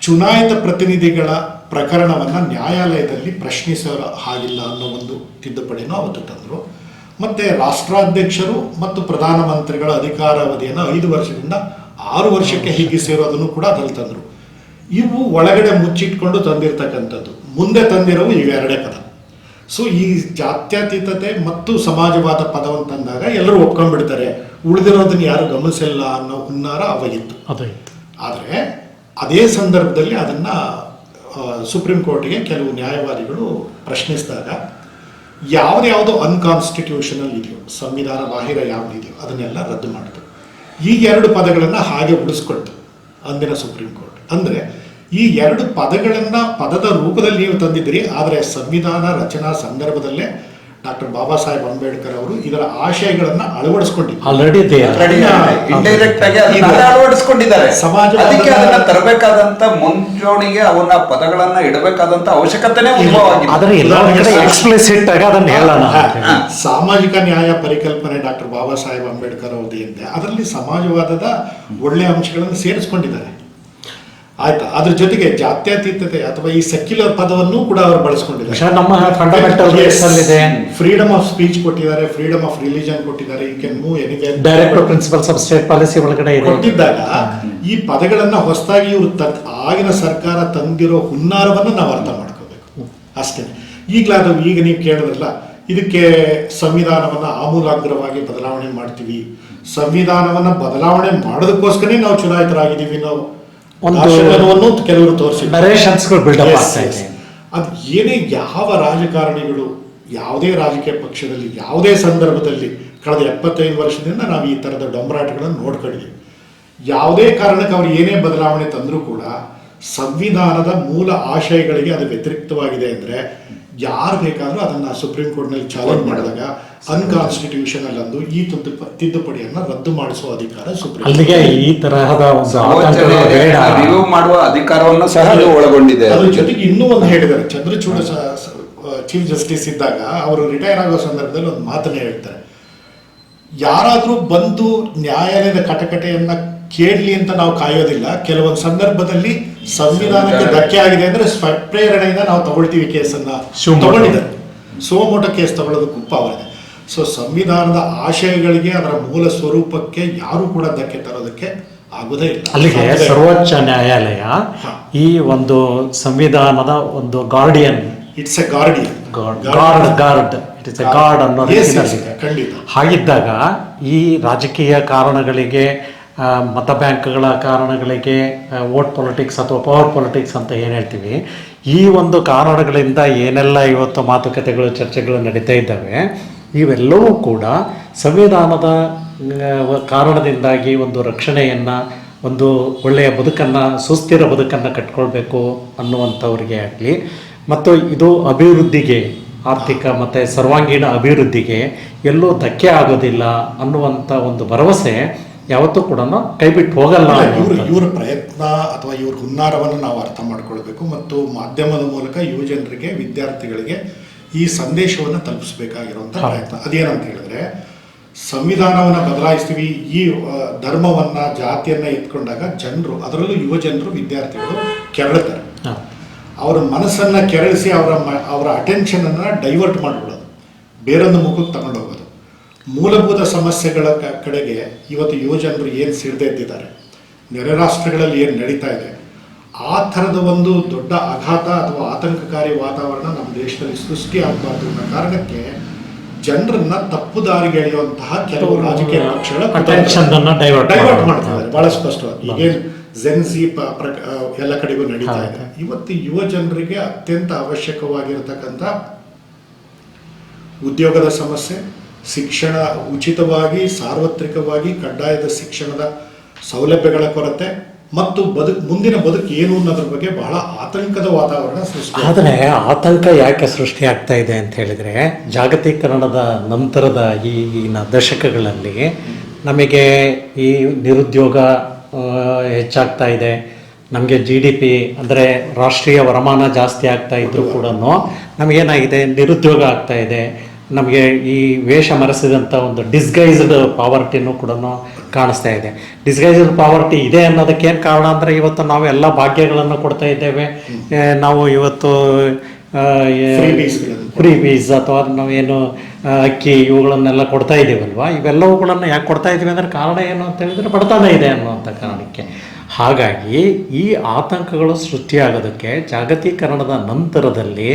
ಚುನಾಯಿತ ಪ್ರತಿನಿಧಿಗಳ ಪ್ರಕರಣವನ್ನು ನ್ಯಾಯಾಲಯದಲ್ಲಿ ಪ್ರಶ್ನಿಸೋ ಹಾಗಿಲ್ಲ ಅನ್ನೋ ಒಂದು ತಿದ್ದುಪಡಿನೂ ಅವತ್ತು ತಂದರು. ಮತ್ತು ರಾಷ್ಟ್ರಾಧ್ಯಕ್ಷರು ಮತ್ತು ಪ್ರಧಾನಮಂತ್ರಿಗಳ ಅಧಿಕಾರಾವಧಿಯನ್ನು 5 ವರ್ಷದಿಂದ 6 ವರ್ಷಕ್ಕೆ ಹಿಗ್ಗಿಸಿರೋದನ್ನು ಕೂಡ ಅದ್ರಲ್ಲಿ ತಂದರು. ಇವು ಒಳಗಡೆ ಮುಚ್ಚಿಟ್ಕೊಂಡು ತಂದಿರತಕ್ಕಂಥದ್ದು. ಮುಂದೆ ತಂದಿರೋವು ಇವೆರಡೇ ಪದ. ಸೊ ಈ ಜಾತ್ಯತೀತತೆ ಮತ್ತು ಸಮಾಜವಾದ ಪದವನ್ನು ತಂದಾಗ ಎಲ್ಲರೂ ಒಪ್ಕೊಂಡ್ಬಿಡ್ತಾರೆ, ಉಳಿದಿರೋದನ್ನು ಯಾರು ಗಮನಿಸಿಲ್ಲ ಅನ್ನೋ ಹುನ್ನಾರ ಅವಾಗಿತ್ತು. ಆದರೆ ಅದೇ ಸಂದರ್ಭದಲ್ಲಿ ಅದನ್ನು ಸುಪ್ರೀಂ ಕೋರ್ಟ್ಗೆ ಕೆಲವು ನ್ಯಾಯವಾದಿಗಳು ಪ್ರಶ್ನಿಸಿದಾಗ ಯಾವುದ್ಯಾವುದೋ ಅನ್ಕಾನ್ಸ್ಟಿಟ್ಯೂಷನಲ್ ಇದೆಯೋ, ಸಂವಿಧಾನ ಬಾಹಿರ ಯಾವುದಿದೆಯೋ ಅದನ್ನೆಲ್ಲ ರದ್ದು ಮಾಡಿತು. ಈ 2 ಪದಗಳನ್ನು ಹಾಗೆ ಉಳಿಸ್ಕೊಳ್ತು ಅಂದಿನ ಸುಪ್ರೀಂ ಕೋರ್ಟ್. ಅಂದರೆ ಈ 2 ಪದಗಳನ್ನು ಪದದ ರೂಪದಲ್ಲಿ ನೀವು ತಂದಿದ್ದೀರಿ, ಆದರೆ ಸಂವಿಧಾನ ರಚನಾ ಸಂದರ್ಭದಲ್ಲೇ ಡಾಕ್ಟರ್ ಬಾಬಾ ಸಾಹೇಬ್ ಅಂಬೇಡ್ಕರ್ ಅವರು ಇದರ ಆಶಯಗಳನ್ನು ಅಳವಡಿಸ್ಕೊಂಡಿದ್ದಾರೆ. ಆಲ್ರೆಡಿ ಇಂಡೈರೆಕ್ಟ್ ಆಗಿ ಅದನ್ನ ಅಳವಡಿಸ್ಕೊಂಡಿದ್ದಾರೆ. ಸಮಾಜವಾದದ- ಅದಕ್ಕೆ ಅದನ್ನ ತರಬೇಕಾದಂತ ಮುಂಚೂಣಿಗೆ ಅವನ ಪದಗಳನ್ನ ಇಡಬೇಕಾದಂತ ಅವಶ್ಯಕತೆನೇ ಉದ್ಭವವಾಗಿದೆ. ಆದ್ರೆ ಎಲ್ಲ ಕಡೆ ಎಕ್ಸ್ಪ್ಲಿಸಿಟ್ ಆಗಿ ಅದನ್ನ ಹೇಳೋಣ. ಸಾಮಾಜಿಕ ನ್ಯಾಯ ಪರಿಕಲ್ಪನೆ ಡಾಕ್ಟರ್ ಬಾಬಾ ಸಾಹೇಬ್ ಅಂಬೇಡ್ಕರ್ ಅವ್ರದ್ದು ಏನಿದೆ ಅದರಲ್ಲಿ ಸಮಾಜವಾದದ ಒಳ್ಳೆಯ ಅಂಶಗಳನ್ನು ಸೇರಿಸ್ಕೊಂಡಿದ್ದಾರೆ. ಆಯ್ತಾ, ಅದ್ರ ಜೊತೆಗೆ ಜಾತ್ಯತೀತತೆ ಅಥವಾ ಈ ಸೆಕ್ಯುಲರ್ ಪದವನ್ನು ಕೂಡ ಅವರು ಬಳಸ್ಕೊಂಡಿದ್ದಾರೆ. ನಮ್ಮ ಫಂಡಮೆಂಟಲ್ ರೈಟ್ಸ್ ಅಲ್ಲಿ ಇದೆ, ಫ್ರೀಡಮ್ ಆಫ್ ಸ್ಪೀಚ್ ಕೊಟ್ಟಿದ್ದಾರೆ, ಫ್ರೀಡಮ್ ಆಫ್ ರಿಲಿಜನ್ ಕೊಟ್ಟಿದ್ದಾರೆ, you can move anywhere, directive principles of state policy ಒಳಗಡೆ ಇದೆ. ಕೊಟ್ಟಿದ್ದಾಗ ಈ ಪದಗಳನ್ನ ಹೊಸದಾಗಿ ಇವರು ಆಗಿನ ಸರ್ಕಾರ ತಂದಿರೋ ಹುನ್ನಾರವನ್ನು ನಾವು ಅರ್ಥ ಮಾಡ್ಕೋಬೇಕು ಅಷ್ಟೇ. ಈಗಲಾದ ಈಗ ನೀವು ಕೇಳಿದ್ರಲ್ಲ, ಇದಕ್ಕೆ ಸಂವಿಧಾನವನ್ನ ಆಮೂಲಾಗ್ರವಾಗಿ ಬದಲಾವಣೆ ಮಾಡ್ತೀವಿ, ಸಂವಿಧಾನವನ್ನ ಬದಲಾವಣೆ ಮಾಡೋದಕ್ಕೋಸ್ಕರ ನಾವು ಚುನಾಯಿತರಾಗಿದ್ದೀವಿ ನಾವು ಒಂದು ಕೆಲವರು ತೋರಿಸಿ ನರೇಷನ್ಸ್ಗಳು ಬಿಲ್ಡಪ್ ಆಗ್ತಾ ಇದೆ. ಅದು ಏನೇ ಯಾವ ರಾಜಕಾರಣಿಗಳು ಯಾವುದೇ ರಾಜಕೀಯ ಪಕ್ಷದಲ್ಲಿ ಯಾವುದೇ ಸಂದರ್ಭದಲ್ಲಿ ಕಳೆದ 75 ವರ್ಷದಿಂದ ನಾವು ಈ ಥರದ ಡೊಂಬರಾಟಗಳನ್ನು ನೋಡ್ಕೊಂಡಿದ್ದೀವಿ. ಯಾವುದೇ ಕಾರಣಕ್ಕೆ ಅವರು ಏನೇ ಬದಲಾವಣೆ ತಂದರೂ ಕೂಡ ಸಂವಿಧಾನದ ಮೂಲ ಆಶಯಗಳಿಗೆ ಅದು ವ್ಯತಿರಿಕ್ತವಾಗಿದೆ ಅಂದರೆ ಯಾರು ಬೇಕಾದರೂ ಅದನ್ನು ಸುಪ್ರೀಂ ಕೋರ್ಟ್ನಲ್ಲಿ ಚಾಲೆಂಜ್ ಮಾಡಿದಾಗ ಅನ್ಕಾನ್ಸ್ಟಿಟ್ಯೂಷನಲ್ ಅಂದು ಈ ತಿದ್ದುಪಡಿಯನ್ನು ರದ್ದು ಮಾಡಿಸುವ ಅಧಿಕಾರ ಸುಪ್ರೀಂ ಅಲ್ಲಿಗೆ ಈ ತರಹದ ರಿವ್ಯೂ ಮಾಡುವ ಅಧಿಕಾರವನ್ನು ಸಹ ಅದು ಒಳಗೊಂಡಿದೆ. ಅದ್ರ ಜೊತೆಗೆ ಇನ್ನೂ ಒಂದು ಹೇಳಿದ್ದಾರೆ, ಚಂದ್ರಚೂಡ ಚೀಫ್ ಜಸ್ಟಿಸ್ ಇದ್ದಾಗ ಅವರು ರಿಟೈರ್ ಆಗೋ ಸಂದರ್ಭದಲ್ಲಿ ಒಂದು ಮಾತನ್ನ ಹೇಳ್ತಾರೆ, ಯಾರಾದರೂ ಬಂದು ನ್ಯಾಯಾಲಯದ ಕಟಕಟೆಯನ್ನ ಕೇಳಲಿ ಅಂತ ನಾವು ಕಾಯೋದಿಲ್ಲ, ಕೆಲವೊಂದು ಸಂದರ್ಭದಲ್ಲಿ ಸಂವಿಧಾನಕ್ಕೆ ಧಕ್ಕೆ ಆಗಿದೆ ಅಂದ್ರೆ ಸ್ವಪ್ರೇರಣೆಯಿಂದ ನಾವು ತಗೊಳ್ತೀವಿ ಕೇಸನ್ನ. ತಗೊಂಡಿದ್ದಾರೆ, ಸೋಮೋಟ ಕೇಸ್ ತಗೊಳ್ಳೋದಕ್ಕೂ ಪವರ್ ಇದೆ. ಸೊ ಸಂವಿಧಾನದ ಆಶಯಗಳಿಗೆ ಅದರ ಮೂಲ ಸ್ವರೂಪಕ್ಕೆ ಯಾರು ಕೂಡ ಧಕ್ಕೆ ತರೋದಕ್ಕೆ ಆಗುವುದೇ ಇಲ್ಲ. ಅಲ್ಲಿಗೆ ಸರ್ವೋಚ್ಚ ನ್ಯಾಯಾಲಯ ಈ ಒಂದು ಸಂವಿಧಾನದ ಒಂದು guardian, it's a guardian, guard it is a guard ಅನ್ನೋ ಖಂಡಿತ. ಹಾಗಿದ್ದಾಗ ಈ ರಾಜಕೀಯ ಕಾರಣಗಳಿಗೆ, ಮತ ಬ್ಯಾಂಕ್ಗಳ ಕಾರಣಗಳಿಗೆ, ವೋಟ್ ಪೊಲಿಟಿಕ್ಸ್ ಅಥವಾ ಪವರ್ ಪೊಲಿಟಿಕ್ಸ್ ಅಂತ ಏನು ಹೇಳ್ತೀವಿ, ಈ ಒಂದು ಕಾರಣಗಳಿಂದ ಏನೆಲ್ಲ ಇವತ್ತು ಮಾತುಕತೆಗಳು ಚರ್ಚೆಗಳು ನಡೀತಾ ಇದ್ದಾವೆ, ಇವೆಲ್ಲವೂ ಕೂಡ ಸಂವಿಧಾನದ ಕಾರಣದಿಂದಾಗಿ ಒಂದು ರಕ್ಷಣೆಯನ್ನು, ಒಂದು ಒಳ್ಳೆಯ ಬದುಕನ್ನು, ಸುಸ್ಥಿರ ಬದುಕನ್ನು ಕಟ್ಕೊಳ್ಬೇಕು ಅನ್ನುವಂಥವ್ರಿಗೆ ಆಗಲಿ, ಮತ್ತು ಇದು ಅಭಿವೃದ್ಧಿಗೆ, ಆರ್ಥಿಕ ಮತ್ತು ಸರ್ವಾಂಗೀಣ ಅಭಿವೃದ್ಧಿಗೆ ಎಲ್ಲೂ ಧಕ್ಕೆ ಆಗೋದಿಲ್ಲ ಅನ್ನುವಂಥ ಒಂದು ಭರವಸೆ ಯಾವತ್ತೂ ಕೂಡ ಕೈ ಬಿಟ್ಟು ಹೋಗಲ್ಲ. ಇವರ ಪ್ರಯತ್ನ ಅಥವಾ ಇವ್ರ ಹುನ್ನಾರವನ್ನು ನಾವು ಅರ್ಥ ಮಾಡ್ಕೊಳ್ಬೇಕು ಮತ್ತು ಮಾಧ್ಯಮದ ಮೂಲಕ ಯುವಜನರಿಗೆ, ವಿದ್ಯಾರ್ಥಿಗಳಿಗೆ ಈ ಸಂದೇಶವನ್ನು ತಲುಪಿಸಬೇಕಾಗಿರುವಂಥ ಪ್ರಯತ್ನ. ಅದೇನಂತ ಹೇಳಿದ್ರೆ, ಸಂವಿಧಾನವನ್ನು ಬದಲಾಯಿಸ್ತೀವಿ, ಈ ಧರ್ಮವನ್ನ, ಜಾತಿಯನ್ನ ಎತ್ಕೊಂಡಾಗ ಜನರು, ಅದರಲ್ಲೂ ಯುವ ಜನರು, ವಿದ್ಯಾರ್ಥಿಗಳು ಕೆರಳುತ್ತಾರೆ. ಅವರ ಮನಸ್ಸನ್ನ ಕೆರಳಿಸಿ ಅವರ ಅಟೆನ್ಷನ್ ಅನ್ನ ಡೈವರ್ಟ್ ಮಾಡಿಬಿಡೋದು, ಬೇರೊಂದು ಮುಖಕ್ಕೆ ತಗೊಂಡು ಹೋಗೋದು. ಮೂಲಭೂತ ಸಮಸ್ಯೆಗಳ ಕಡೆಗೆ ಇವತ್ತು ಯುವಜನರು ಏನು ಸಿಡಿದೆದ್ದಿದ್ದಾರೆ, ನೆರೆ ರಾಷ್ಟ್ರಗಳಲ್ಲಿ ಏನು ನಡೀತಾ ಇದೆ, ಆ ಥರದ ಒಂದು ದೊಡ್ಡ ಆಘಾತ ಅಥವಾ ಆತಂಕಕಾರಿ ವಾತಾವರಣ ನಮ್ಮ ದೇಶದಲ್ಲಿ ಸೃಷ್ಟಿ ಆಗಬಾರ್ದು ಅನ್ನೋ ಕಾರಣಕ್ಕೆ ಜನರನ್ನ ತಪ್ಪು ದಾರಿಗೆ ಎಳೆಯುವಂತಹ ಕೆಲವು ರಾಜಕೀಯ ಪಕ್ಷಗಳ ಡೈವರ್ಟ್ ಮಾಡ್ತಿದ್ದಾರೆ ಬಹಳ ಸ್ಪಷ್ಟವಾಗಿ. ಈಗೇನು ಜೆನ್ಸಿ ಎಲ್ಲ ಕಡೆಗೂ ನಡೀತಾ ಇದೆ. ಇವತ್ತು ಯುವ ಜನರಿಗೆ ಅತ್ಯಂತ ಅವಶ್ಯಕವಾಗಿರತಕ್ಕಂಥ ಉದ್ಯೋಗದ ಸಮಸ್ಯೆ, ಶಿಕ್ಷಣ ಉಚಿತವಾಗಿ, ಸಾರ್ವತ್ರಿಕವಾಗಿ ಕಡ್ಡಾಯದ ಶಿಕ್ಷಣದ ಸೌಲಭ್ಯಗಳ ಕೊರತೆ ಮತ್ತು ಮುಂದಿನ ಬದುಕು ಏನು ಅನ್ನೋದ್ರ ಬಗ್ಗೆ ಬಹಳ ಆತಂಕದ ವಾತಾವರಣ ಸೃಷ್ಟಿ. ಆದರೆ ಆತಂಕ ಯಾಕೆ ಸೃಷ್ಟಿ ಆಗ್ತಾ ಇದೆ ಅಂತ ಹೇಳಿದರೆ, ಜಾಗತೀಕರಣದ ನಂತರದ ಈಗಿನ ದಶಕಗಳಲ್ಲಿ ನಮಗೆ ಈ ನಿರುದ್ಯೋಗ ಹೆಚ್ಚಾಗ್ತಾ ಇದೆ. ನಮಗೆ GDP ಅಂದರೆ ರಾಷ್ಟ್ರೀಯ ವರಮಾನ ಜಾಸ್ತಿ ಆಗ್ತಾ ಇದ್ರೂ ಕೂಡ ನಮಗೇನಾಗಿದೆ, ನಿರುದ್ಯೋಗ ಆಗ್ತಾ ಇದೆ. ನಮಗೆ ಈ ವೇಷ ಮರೆಸಿದಂಥ ಒಂದು ಡಿಸ್ಗೈಸ್ಡ್ ಪಾವರ್ಟಿನೂ ಕೂಡ ಕಾಣಿಸ್ತಾ ಇದೆ. ಡಿಸ್ಗೈಸ್ಡ್ ಪಾವರ್ಟಿ ಇದೆ ಅನ್ನೋದಕ್ಕೇನು ಕಾರಣ ಅಂದರೆ, ಇವತ್ತು ನಾವು ಎಲ್ಲ ಭಾಗ್ಯಗಳನ್ನು ಕೊಡ್ತಾ ಇದ್ದೇವೆ. ನಾವು ಇವತ್ತು ಫ್ರೀ ಬೀಸ್ ಅಥವಾ ನಾವೇನು ಅಕ್ಕಿ ಇವುಗಳನ್ನೆಲ್ಲ ಕೊಡ್ತಾ ಇದ್ದೀವಲ್ವ, ಇವೆಲ್ಲವುಗಳನ್ನು ಯಾಕೆ ಕೊಡ್ತಾ ಇದ್ದೀವಿ ಅಂದರೆ ಕಾರಣ ಏನು ಅಂತ ಹೇಳಿದರೆ ಬಡತನ ಇದೆ ಅನ್ನುವಂಥ ಕಾರಣಕ್ಕೆ. ಹಾಗಾಗಿ ಈ ಆತಂಕಗಳು ಸೃಷ್ಟಿಯಾಗೋದಕ್ಕೆ ಜಾಗತೀಕರಣದ ನಂತರದಲ್ಲಿ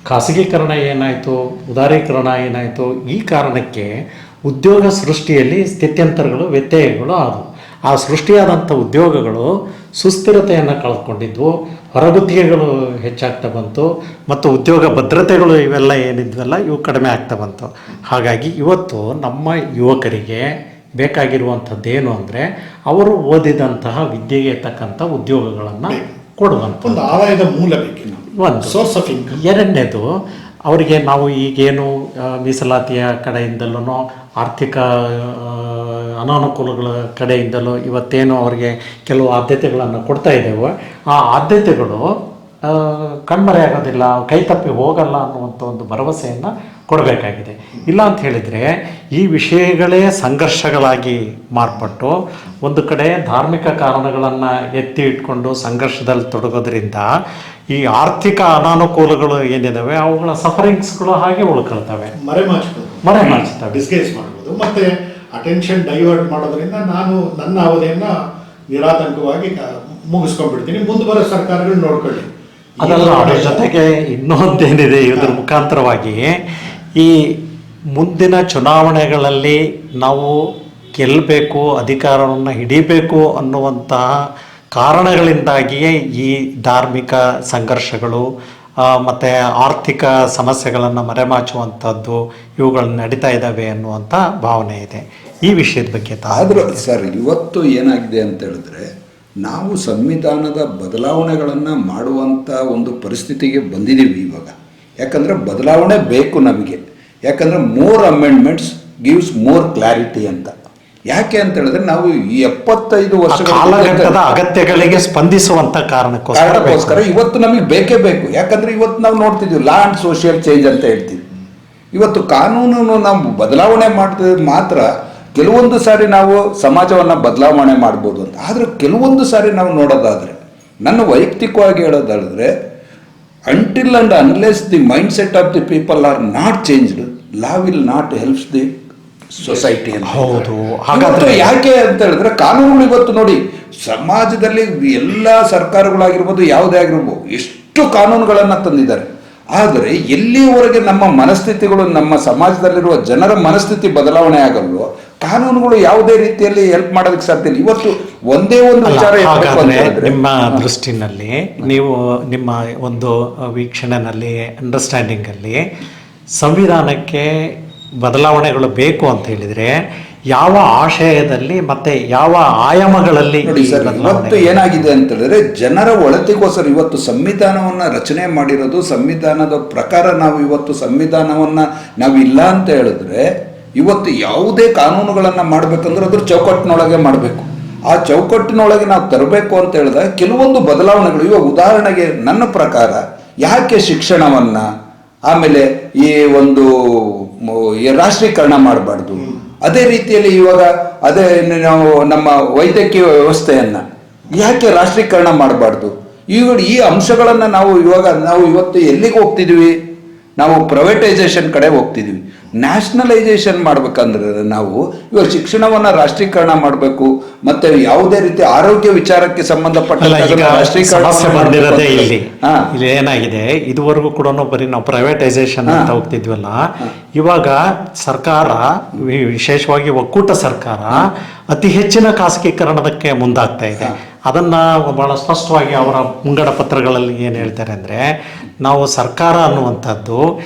ಖಾಸಗೀಕರಣ ಏನಾಯಿತು, ಉದಾರೀಕರಣ ಏನಾಯಿತು, ಈ ಕಾರಣಕ್ಕೆ ಉದ್ಯೋಗ ಸೃಷ್ಟಿಯಲ್ಲಿ ಸ್ಥಿತ್ಯಂತರಗಳು, ವ್ಯತ್ಯಯಗಳು ಆದವು. ಆ ಸೃಷ್ಟಿಯಾದಂಥ ಉದ್ಯೋಗಗಳು ಸುಸ್ಥಿರತೆಯನ್ನು ಕಳ್ಕೊಂಡಿದ್ವು, ಹೊರಗುತ್ತಿಗೆಗಳು ಹೆಚ್ಚಾಗ್ತಾ ಬಂತು, ಮತ್ತು ಉದ್ಯೋಗ ಭದ್ರತೆಗಳು ಇವೆಲ್ಲ ಏನಿದ್ವಲ್ಲ ಇವು ಕಡಿಮೆ ಆಗ್ತಾ ಬಂತು. ಹಾಗಾಗಿ ಇವತ್ತು ನಮ್ಮ ಯುವಕರಿಗೆ ಬೇಕಾಗಿರುವಂಥದ್ದೇನು ಅಂದರೆ, ಅವರು ಓದಿದಂತಹ ವಿದ್ಯೆಗೆ ತಕ್ಕಂಥ ಉದ್ಯೋಗಗಳನ್ನು ಕೊಡುವಂಥ ಒಂದು ಆದಾಯದ ಮೂಲ ಬೇಕಿಲ್ಲ, ಒಂದು ಸೋರ್ಸ್ ಆಫ್ ಇನ್ಕಮ್. ಎರಡನೇದು ಅವರಿಗೆ ನಾವು ಈಗೇನು ಮೀಸಲಾತಿಯ ಕಡೆಯಿಂದಲೂ ಆರ್ಥಿಕ ಅನಾನುಕೂಲಗಳ ಕಡೆಯಿಂದಲೂ ಇವತ್ತೇನು ಅವರಿಗೆ ಕೆಲವು ಆದ್ಯತೆಗಳನ್ನು ಕೊಡ್ತಾ ಇದ್ದೇವೆ, ಆ ಆದ್ಯತೆಗಳು ಕಣ್ಮರೆಯಾಗೋದಿಲ್ಲ, ಕೈ ತಪ್ಪಿ ಹೋಗಲ್ಲ ಅನ್ನುವಂಥ ಒಂದು ಭರವಸೆಯನ್ನು ಕೊಡಬೇಕಾಗಿದೆ. ಇಲ್ಲ ಅಂತ ಹೇಳಿದರೆ ಈ ವಿಷಯಗಳೇ ಸಂಘರ್ಷಗಳಾಗಿ ಮಾರ್ಪಟ್ಟು ಒಂದು ಕಡೆ ಧಾರ್ಮಿಕ ಕಾರಣಗಳನ್ನು ಎತ್ತಿ ಇಟ್ಕೊಂಡು ಸಂಘರ್ಷದಲ್ಲಿ ತೊಡಗೋದ್ರಿಂದ ಈ ಆರ್ಥಿಕ ಅನಾನುಕೂಲಗಳು ಏನಿದಾವೆ ಅವುಗಳ ಸಫರಿಂಗ್ಸ್ಗಳು ಹಾಗೆ ಉಳ್ಕೊಳ್ತವೆ, ಮರೆಮಾಚ್ತವೆ, ಡಿಸ್ಗೇಸ್ ಮಾಡ್ಬೋದು. ಮತ್ತೆ ಅಟೆನ್ಷನ್ ಡೈವರ್ಟ್ ಮಾಡೋದ್ರಿಂದ ನಾನು ನನ್ನ ಅವಧಿಯನ್ನು ನಿರಾತಂಕವಾಗಿ ಮುಗಿಸ್ಕೊಂಡ್ಬಿಡ್ತೀನಿ, ಮುಂದೆ ಬರೋ ಸರ್ಕಾರಗಳು ನೋಡ್ಕೊಳ್ಳಿ. ಅದಲ್ಲ, ಅದರ ಜೊತೆಗೆ ಇನ್ನೊಂದೇನಿದೆ, ಇದ್ರ ಮುಖಾಂತರವಾಗಿ ಈ ಮುಂದಿನ ಚುನಾವಣೆಗಳಲ್ಲಿ ನಾವು ಗೆಲ್ಲಬೇಕು, ಅಧಿಕಾರವನ್ನು ಹಿಡಿಬೇಕು ಅನ್ನುವಂತಹ ಕಾರಣಗಳಿಂದಾಗಿಯೇ ಈ ಧಾರ್ಮಿಕ ಸಂಘರ್ಷಗಳು ಮತ್ತು ಆರ್ಥಿಕ ಸಮಸ್ಯೆಗಳನ್ನು ಮರೆಮಾಚುವಂಥದ್ದು ಇವುಗಳು ನಡೀತಾ ಇದ್ದಾವೆ ಅನ್ನುವಂಥ ಭಾವನೆ ಇದೆ. ಈ ವಿಷಯದ ಬಗ್ಗೆ ಆದರೂ ಸರ್ ಇವತ್ತು ಏನಾಗಿದೆ ಅಂತ ಹೇಳಿದ್ರೆ, ನಾವು ಸಂವಿಧಾನದ ಬದಲಾವಣೆಗಳನ್ನು ಮಾಡುವಂಥ ಒಂದು ಪರಿಸ್ಥಿತಿಗೆ ಬಂದಿದ್ದೀವಿ ಇವಾಗ. ಯಾಕಂದರೆ ಬದಲಾವಣೆ ಬೇಕು ನಮಗೆ, ಯಾಕಂದರೆ more amendments gives more clarity ಅಂತ. ಯಾಕೆ ಅಂತ ಹೇಳಿದ್ರೆ ನಾವು 75 ವರ್ಷಗಳ ಕಾಲಘಟ್ಟದ ಅಗತ್ಯಗಳಿಗೆ ಸ್ಪಂದಿಸುವಂಥ ಕಾರಣಕ್ಕೋಸ್ಕರ ಇವತ್ತು ನಮಗೆ ಬೇಕೇ ಬೇಕು. ಯಾಕಂದರೆ ಇವತ್ತು ನಾವು ನೋಡ್ತಿದ್ದೀವಿ ಲಾ ಆ್ಯಂಡ್ ಸೋಷಿಯಲ್ ಚೇಂಜ್ ಅಂತ ಹೇಳ್ತೀವಿ. ಇವತ್ತು ಕಾನೂನನ್ನು ನಾವು ಬದಲಾವಣೆ ಮಾಡ್ತಿದ್ರೆ ಮಾತ್ರ ಕೆಲವೊಂದು ಸಾರಿ ನಾವು ಸಮಾಜವನ್ನು ಬದಲಾವಣೆ ಮಾಡ್ಬೋದು ಅಂತ. ಆದರೆ ಕೆಲವೊಂದು ಸಾರಿ ನಾವು ನೋಡೋದಾದರೆ, ನನ್ನ ವೈಯಕ್ತಿಕವಾಗಿ ಹೇಳೋದಾದರೆ, until and unless the mind set of the people are not changed, law will not helps the society ಅಂತ. ಹೌದು, ಹಾಗಾದ್ರೆ ಯಾಕೆ ಅಂತ ಹೇಳಿದ್ರೆ ಕಾನೂನುಗಳು ಇವತ್ತು ನೋಡಿ ಸಮಾಜದಲ್ಲಿ ಎಲ್ಲ ಸರ್ಕಾರಗಳಾಗಿರ್ಬೋದು ಯಾವುದೇ ಆಗಿರ್ಬೋದು ಎಷ್ಟು ಕಾನೂನುಗಳನ್ನು ತಂದಿದ್ದಾರೆ. ಆದರೆ ಎಲ್ಲಿವರೆಗೆ ನಮ್ಮ ಮನಸ್ಥಿತಿಗಳು, ನಮ್ಮ ಸಮಾಜದಲ್ಲಿರುವ ಜನರ ಮನಸ್ಥಿತಿ ಬದಲಾವಣೆ ಆಗಲ್ವೋ ಕಾನೂನುಗಳು ಯಾವುದೇ ರೀತಿಯಲ್ಲಿ ಹೆಲ್ಪ್ ಮಾಡೋದಕ್ಕೆ ಸಾಧ್ಯ ಇಲ್ಲ. ಇವತ್ತು ಒಂದೇ ಒಂದು ವಿಚಾರ ನಿಮ್ಮ ದೃಷ್ಟಿನಲ್ಲಿ, ನೀವು ನಿಮ್ಮ ಒಂದು ವೀಕ್ಷಣೆಯಲ್ಲಿ, ಅಂಡರ್ಸ್ಟ್ಯಾಂಡಿಂಗಲ್ಲಿ ಸಂವಿಧಾನಕ್ಕೆ ಬದಲಾವಣೆಗಳು ಬೇಕು ಅಂತ ಹೇಳಿದರೆ ಯಾವ ಆಶಯದಲ್ಲಿ ಮತ್ತೆ ಯಾವ ಆಯಾಮಗಳಲ್ಲಿ? ನೋಡಿ ಸರ್, ಇವತ್ತು ಏನಾಗಿದೆ ಅಂತ ಹೇಳಿದ್ರೆ ಜನರ ಒಳತಿಗೋಸ್ಕರ ಇವತ್ತು ಸಂವಿಧಾನವನ್ನು ರಚನೆ ಮಾಡಿರೋದು. ಸಂವಿಧಾನದ ಪ್ರಕಾರ ನಾವು ಇವತ್ತು ಸಂವಿಧಾನವನ್ನು ನಾವು ಇಲ್ಲ ಅಂತ ಹೇಳಿದ್ರೆ ಇವತ್ತು ಯಾವುದೇ ಕಾನೂನುಗಳನ್ನು ಮಾಡಬೇಕಂದ್ರೆ ಅದ್ರ ಚೌಕಟ್ಟಿನೊಳಗೆ ಮಾಡಬೇಕು. ಆ ಚೌಕಟ್ಟಿನೊಳಗೆ ನಾವು ತರಬೇಕು ಅಂತ ಹೇಳಿದಾಗ ಕೆಲವೊಂದು ಬದಲಾವಣೆಗಳು, ಇವಾಗ ಉದಾಹರಣೆಗೆ ನನ್ನ ಪ್ರಕಾರ ಯಾಕೆ ಶಿಕ್ಷಣವನ್ನು, ಆಮೇಲೆ ಈ ಒಂದು ರಾಷ್ಟ್ರೀಕರಣ ಮಾಡಬಾರ್ದು, ಅದೇ ರೀತಿಯಲ್ಲಿ ಇವಾಗ ಅದೇ ನಾವು ನಮ್ಮ ವೈದ್ಯಕೀಯ ವ್ಯವಸ್ಥೆಯನ್ನು ಯಾಕೆ ರಾಷ್ಟ್ರೀಕರಣ ಮಾಡಬಾರ್ದು? ಈ ಅಂಶಗಳನ್ನು ನಾವು ಇವತ್ತು ಎಲ್ಲಿಗೆ ಹೋಗ್ತಿದ್ವಿ? ನಾವು ಪ್ರೈವೇಟೈಸೇಷನ್ ಕಡೆ ಹೋಗ್ತಿದ್ವಿ. ನ್ಯಾಷನಲೈಸೇಷನ್ ಮಾಡ್ಬೇಕಂದ್ರೆ ನಾವು ಇವಾಗ ಶಿಕ್ಷಣವನ್ನು ರಾಷ್ಟ್ರೀಕರಣ ಮಾಡಬೇಕು, ಮತ್ತೆ ಯಾವುದೇ ರೀತಿ ಆರೋಗ್ಯ ವಿಚಾರಕ್ಕೆ ಸಂಬಂಧಪಟ್ಟ ಸಮಸ್ಯೆ ಬಂದಿರೋದೇ ಇಲ್ಲಿ ಏನಾಗಿದೆ, ಇದುವರೆಗೂ ಕೂಡ ಬರೀ ನಾವು ಪ್ರೈವೇಟೈಸೇಷನ್ ಅಂತ ಹೋಗ್ತಿದ್ವಲ್ಲ, ಇವಾಗ ಸರ್ಕಾರ, ವಿಶೇಷವಾಗಿ ಒಕ್ಕೂಟ ಸರ್ಕಾರ ಅತಿ ಹೆಚ್ಚಿನ ಖಾಸಗೀಕರಣದಕ್ಕೆ ಮುಂದಾಗ್ತಾ ಇದೆ. ಅದನ್ನು ಭಾಳ ಸ್ಪಷ್ಟವಾಗಿ ಅವರ ಮುಂಗಡ ಪತ್ರಗಳಲ್ಲಿ ಏನು ಹೇಳ್ತಾರೆ ಅಂದರೆ, ನಾವು ಸರ್ಕಾರ ಅನ್ನುವಂಥದ್ದು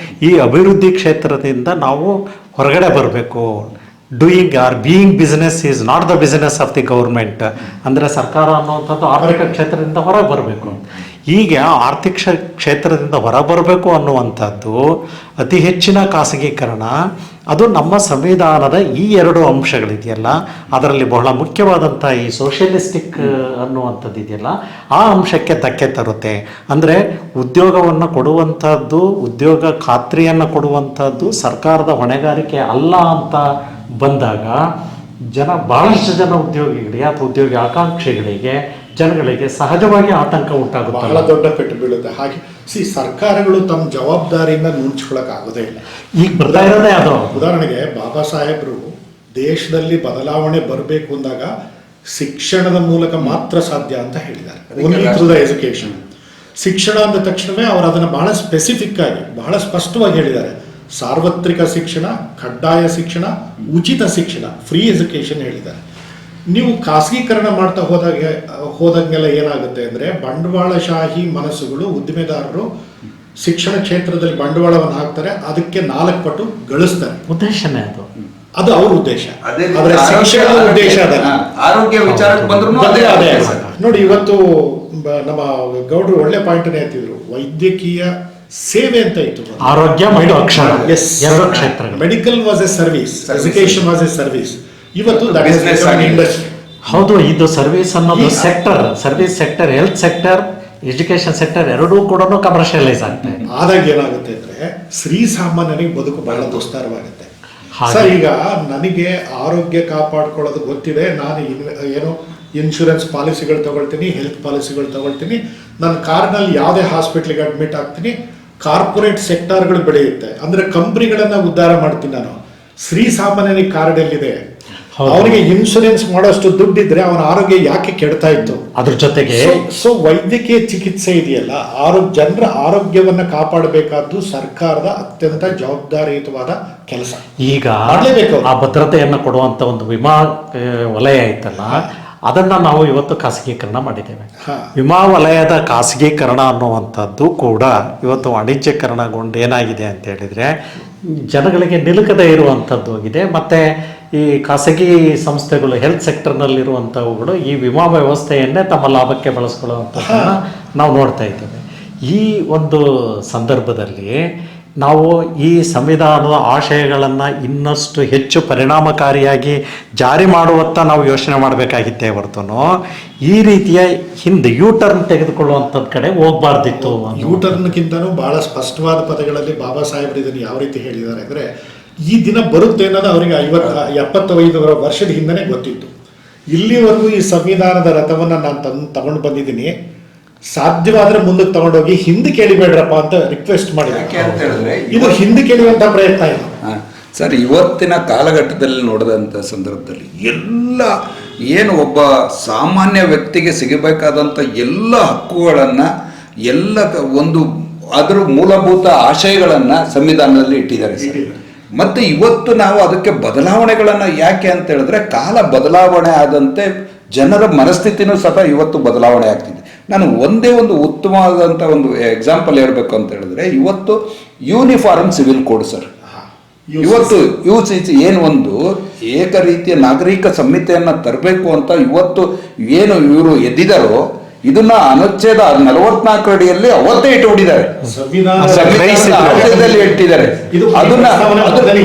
ಈ ಅಭಿವೃದ್ಧಿ ಕ್ಷೇತ್ರದಿಂದ ನಾವು ಹೊರಗಡೆ ಬರಬೇಕು. Doing are being business is not the business of the government. ಅಂದರೆ ಸರ್ಕಾರ ಅನ್ನುವಂಥದ್ದು ಆರ್ಥಿಕ ಕ್ಷೇತ್ರದಿಂದ ಹೊರಗೆ ಬರಬೇಕು. ಹೀಗೆ ಆರ್ಥಿಕ ಕ್ಷೇತ್ರದಿಂದ ಹೊರಬರಬೇಕು ಅನ್ನುವಂಥದ್ದು ಅತಿ ಹೆಚ್ಚಿನ ಖಾಸಗೀಕರಣ, ಅದು ನಮ್ಮ ಸಂವಿಧಾನದ ಈ 2 ಅಂಶಗಳಿದೆಯಲ್ಲ, ಅದರಲ್ಲಿ ಬಹಳ ಮುಖ್ಯವಾದಂಥ ಈ ಸೋಷಿಯಲಿಸ್ಟಿಕ್ ಅನ್ನುವಂಥದ್ದು ಇದೆಯಲ್ಲ, ಆ ಅಂಶಕ್ಕೆ ಧಕ್ಕೆ ತರುತ್ತೆ. ಅಂದರೆ ಉದ್ಯೋಗವನ್ನು ಕೊಡುವಂಥದ್ದು, ಉದ್ಯೋಗ ಖಾತ್ರಿಯನ್ನು ಕೊಡುವಂಥದ್ದು ಸರ್ಕಾರದ ಹೊಣೆಗಾರಿಕೆ ಅಲ್ಲ ಅಂತ ಬಂದಾಗ ಬಹಳಷ್ಟು ಜನ ಉದ್ಯೋಗಿಗಳಿಗೆ ಅಥವಾ ಉದ್ಯೋಗಿ ಆಕಾಂಕ್ಷಿಗಳಿಗೆ, ಜನಗಳಿಗೆ ಸಹಜವಾಗಿ ಆತಂಕ ಉಂಟಾಗುತ್ತೆ, ಬಹಳ ದೊಡ್ಡ ಪೆಟ್ಟು ಬೀಳುತ್ತೆ. ಹಾಗೆ ಸರ್ಕಾರಗಳು ತಮ್ಮ ಜವಾಬ್ದಾರಿಯಿಂದ ನುಂಚ್ಕೊಳ್ಳೋಕ್ಕಾಗೋದೇ ಇಲ್ಲ. ಈಗ ಬರ್ತಾ ಇರೋದೇ ಅದು. ಉದಾಹರಣೆಗೆ ಬಾಬಾ ಸಾಹೇಬರು ದೇಶದಲ್ಲಿ ಬದಲಾವಣೆ ಬರಬೇಕು ಅಂದಾಗ ಶಿಕ್ಷಣದ ಮೂಲಕ ಮಾತ್ರ ಸಾಧ್ಯ ಅಂತ ಹೇಳಿದ್ದಾರೆ. Only through the education. ಶಿಕ್ಷಣ ಅಂದ ತಕ್ಷಣವೇ ಅವರು ಅದನ್ನು ಬಹಳ ಸ್ಪೆಸಿಫಿಕ್ ಆಗಿ, ಬಹಳ ಸ್ಪಷ್ಟವಾಗಿ ಹೇಳಿದ್ದಾರೆ. ಸಾರ್ವತ್ರಿಕ ಶಿಕ್ಷಣ, ಕಡ್ಡಾಯ ಶಿಕ್ಷಣ, ಉಚಿತ ಶಿಕ್ಷಣ, ಫ್ರೀ ಎಜುಕೇಶನ್ ಹೇಳಿದ್ದಾರೆ. ನೀವು ಖಾಸಗೀಕರಣ ಮಾಡ್ತಾ ಹೋದಂಗೆಲ್ಲ ಏನಾಗುತ್ತೆ ಅಂದರೆ, ಬಂಡವಾಳಶಾಹಿ ಮನಸ್ಸುಗಳು, ಉದ್ದಿಮೆದಾರರು ಶಿಕ್ಷಣ ಕ್ಷೇತ್ರದಲ್ಲಿ ಬಂಡವಾಳವನ್ನು ಹಾಕ್ತಾರೆ, ಅದಕ್ಕೆ 4 ಪಟ್ಟು ಗಳಿಸ್ತಾರೆ. ಉದ್ದೇಶನೇ ಅದು ಅವ್ರ ಉದ್ದೇಶ. ಆದರೆ ಶಿಕ್ಷಣದ ಉದ್ದೇಶ ಆರೋಗ್ಯ ವಿಚಾರಕ್ಕೆ ಬಂದ್ರು ನೋಡಿ, ಇವತ್ತು ನಮ್ಮ ಗೌಡ್ರು ಒಳ್ಳೆ ಪಾಯಿಂಟನ್ನೇ ಎತ್ತಿದ್ರು. ವೈದ್ಯಕೀಯ ಸೇವೆ ಅಂತ ಇತ್ತು. ಆರೋಗ್ಯ ಮತ್ತು ಅಕ್ಷರ ಎಸ್, ಎರಡು ಕ್ಷೇತ್ರಗಳು. Medical was A service, education was A service. ಇವತ್ತು Business ಆಗಿದೆ. ಇಂಡಸ್ಟ್ರಿ. ಹೌದು, ಇದು ಸರ್ವಿಸ್ ಅನ್ನೋದು sector, service sector, health sector, education sector ಎರಡೂ ಕೂಡ ಕಮರ್ಷಿಯಲೈಸ್ ಆಗ್ತಾ ಇದೆ. ಆದಾಗ ಏನಾಗುತ್ತೆ ಅಂದ್ರೆ ಶ್ರೀ ಸಾಮಾನ್ಯನಿಗೆ ಬದುಕು ಬಹಳ ದುಸ್ತರವಾಗುತ್ತೆ. ಹಾಗೆ. ಸರ್, ಈಗ ನನಗೆ ಆರೋಗ್ಯ ಕಾಪಾಡ್ಕೊಳ್ಳೋದು ಗೊತ್ತಿದೆ, ನಾನು ಏನೋ ಇನ್ಶೂರೆನ್ಸ್ ಪಾಲಿಸಿಗಳು ತಗೊಳ್ತೀನಿ, ಹೆಲ್ತ್ ಪಾಲಿಸಿಗಳು ತಗೊಳ್ತೀನಿ, ನನ್ನ ಕಾರ್ನಲ್ಲಿ ಯಾವುದೇ ಹಾಸ್ಪಿಟ್ಲಿಗೆ ಅಡ್ಮಿಟ್ ಆಗ್ತೀನಿ, ಕಾರ್ಪೊರೇಟ್ ಸೆಕ್ಟರ್ಗಳು ಬೆಳೆಯುತ್ತೆ, ಅಂದ್ರೆ ಕಂಪ್ನಿಗಳನ್ನ ಉದ್ಧಾರ ಮಾಡ್ತೀನಿ ನಾನು. ಶ್ರೀ ಸಾಮಾನ್ಯನಿಗೆ ಕಾರ್ಡ್ ಎಲ್ಲಿದೆ? ಹೌದು. ಅವನಿಗೆ ಇನ್ಶೂರೆನ್ಸ್ ಮಾಡೋಷ್ಟು ದುಡ್ಡಿದ್ರೆ ಅವನ ಆರೋಗ್ಯ ಯಾಕೆ ಕೆಡ್ತಾ ಇತ್ತು? ಅದ್ರ ಜೊತೆಗೆ ಸೊ ವೈದ್ಯಕೀಯ ಚಿಕಿತ್ಸೆ ಇದೆಯಲ್ಲ, ಜನರ ಆರೋಗ್ಯವನ್ನ ಕಾಪಾಡಬೇಕಾದ್ದು ಸರ್ಕಾರದ ಅತ್ಯಂತ ಜವಾಬ್ದಾರಿಯುತವಾದ ಕೆಲಸ. ಈಗ ಮಾಡ್ಲೇಬೇಕು. ಆ ಭದ್ರತೆಯನ್ನು ಕೊಡುವಂತ ಒಂದು ವಿಮಾ ವಲಯ ಐತಲ್ಲ, ಅದನ್ನ ನಾವು ಇವತ್ತು ಖಾಸಗೀಕರಣ ಮಾಡಿದ್ದೇವೆ. ಹಾ. ವಿಮಾ ವಲಯದ ಖಾಸಗೀಕರಣ ಅನ್ನುವಂಥದ್ದು ಕೂಡ ಇವತ್ತು ವಾಣಿಜ್ಯೀಕರಣಗೊಂಡು ಏನಾಗಿದೆ ಅಂತ ಹೇಳಿದ್ರೆ ಜನಗಳಿಗೆ ನಿಲುಕದೇ ಇರುವಂಥದ್ದು ಆಗಿದೆ. ಮತ್ತೆ ಈ ಖಾಸಗಿ ಸಂಸ್ಥೆಗಳು ಹೆಲ್ತ್ ಸೆಕ್ಟರ್ನಲ್ಲಿರುವಂಥವುಗಳು ಈ ವಿಮಾ ವ್ಯವಸ್ಥೆಯನ್ನೇ ತಮ್ಮ ಲಾಭಕ್ಕೆ ಬಳಸ್ಕೊಳ್ಳುವಂಥದ್ದನ್ನು ನಾವು ನೋಡ್ತಾ ಇದ್ದೇವೆ. ಈ ಒಂದು ಸಂದರ್ಭದಲ್ಲಿ ನಾವು ಈ ಸಂವಿಧಾನದ ಆಶಯಗಳನ್ನು ಇನ್ನಷ್ಟು ಹೆಚ್ಚು ಪರಿಣಾಮಕಾರಿಯಾಗಿ ಜಾರಿ ಮಾಡುವತ್ತ ನಾವು ಯೋಚನೆ ಮಾಡಬೇಕಾಗಿತ್ತೇ ಹೊರತು ಈ ರೀತಿಯ ಹಿಂದೆ ಯೂ ಟರ್ನ್ ತೆಗೆದುಕೊಳ್ಳುವಂಥದ್ದು ಕಡೆ ಹೋಗ್ಬಾರ್ದಿತ್ತು. ಯೂಟರ್ನ್ಗಿಂತನೂ ಬಹಳ ಸ್ಪಷ್ಟವಾದ ಪದಗಳಲ್ಲಿ ಬಾಬಾ ಸಾಹೇಬರು ಇದನ್ನು ಯಾವ ರೀತಿ ಹೇಳಿದ್ದಾರೆ ಅಂದರೆ, ಈ ದಿನ ಬರುತ್ತೆ ಅನ್ನೋದು ಅವರಿಗೆ 75 ವರ್ಷದ ಹಿಂದನೇ ಗೊತ್ತಿತ್ತು. ಇಲ್ಲಿವರೆಗೂ ಈ ಸಂವಿಧಾನದ ರಥವನ್ನು ನಾನು ತಗೊಂಡು ಬಂದಿದ್ದೀನಿ, ಸಾಧ್ಯವಾದ್ರೆ ಮುಂದಕ್ಕೆ ತಗೊಂಡೋಗಿ ಹಿಂದೆ ಕೇಳಿಬೇಡ್ರಪ್ಪ ಅಂತ ರಿಕ್ವೆಸ್ಟ್ ಮಾಡಿದೆ. ಯಾಕೆ ಅಂತ ಹೇಳಿದ್ರೆ ಇದು ಹಿಂದೆ ಕೇಳುವಂತ ಪ್ರಯತ್ನ ಇದು. ಸರ್, ಇವತ್ತಿನ ಕಾಲಘಟ್ಟದಲ್ಲಿ ನೋಡಿದಂಥ ಸಂದರ್ಭದಲ್ಲಿ ಎಲ್ಲ ಏನು ಒಬ್ಬ ಸಾಮಾನ್ಯ ವ್ಯಕ್ತಿಗೆ ಸಿಗಬೇಕಾದಂಥ ಎಲ್ಲ ಹಕ್ಕುಗಳನ್ನು, ಎಲ್ಲ ಒಂದು ಅದರ ಮೂಲಭೂತ ಆಶಯಗಳನ್ನು ಸಂವಿಧಾನದಲ್ಲಿ ಇಟ್ಟಿದ್ದಾರೆ ಸರ್. ಮತ್ತು ಇವತ್ತು ನಾವು ಅದಕ್ಕೆ ಬದಲಾವಣೆಗಳನ್ನು ಯಾಕೆ ಅಂತ ಹೇಳಿದ್ರೆ, ಕಾಲ ಬದಲಾವಣೆ ಆದಂತೆ ಜನರ ಮನಸ್ಥಿತಿನೂ ಸಹ ಇವತ್ತು ಬದಲಾವಣೆ ಆಗ್ತಿದೆ. ನಾನು ಒಂದೇ ಒಂದು ಉತ್ತಮವಾದಂಥ ಒಂದು ಎಕ್ಸಾಂಪಲ್ ಹೇಳಬೇಕು ಅಂತ ಹೇಳಿದ್ರೆ, ಇವತ್ತು ಯೂನಿಫಾರ್ಮ್ ಸಿವಿಲ್ ಕೋಡ್ ಸರ್. ಇವತ್ತು UCC ಏನು ಒಂದು ಏಕ ರೀತಿಯ ನಾಗರಿಕ ಸಂಹಿತೆಯನ್ನು ತರಬೇಕು ಅಂತ ಇವತ್ತು ಏನು ಇವರು ಎದ್ದಿದಾರೋ, ಇದನ್ನ ಅನುಚ್ಛೇದ 44 ಅಡಿಯಲ್ಲಿ ಅವತ್ತೇ ಇಟ್ಟುಬಿಟ್ಟಿದ್ದಾರೆ, ಸಂವಿಧಾನದಲ್ಲಿ ಇಟ್ಟಿದ್ದಾರೆ. ಅದನ್ನ ಅದರಲ್ಲಿ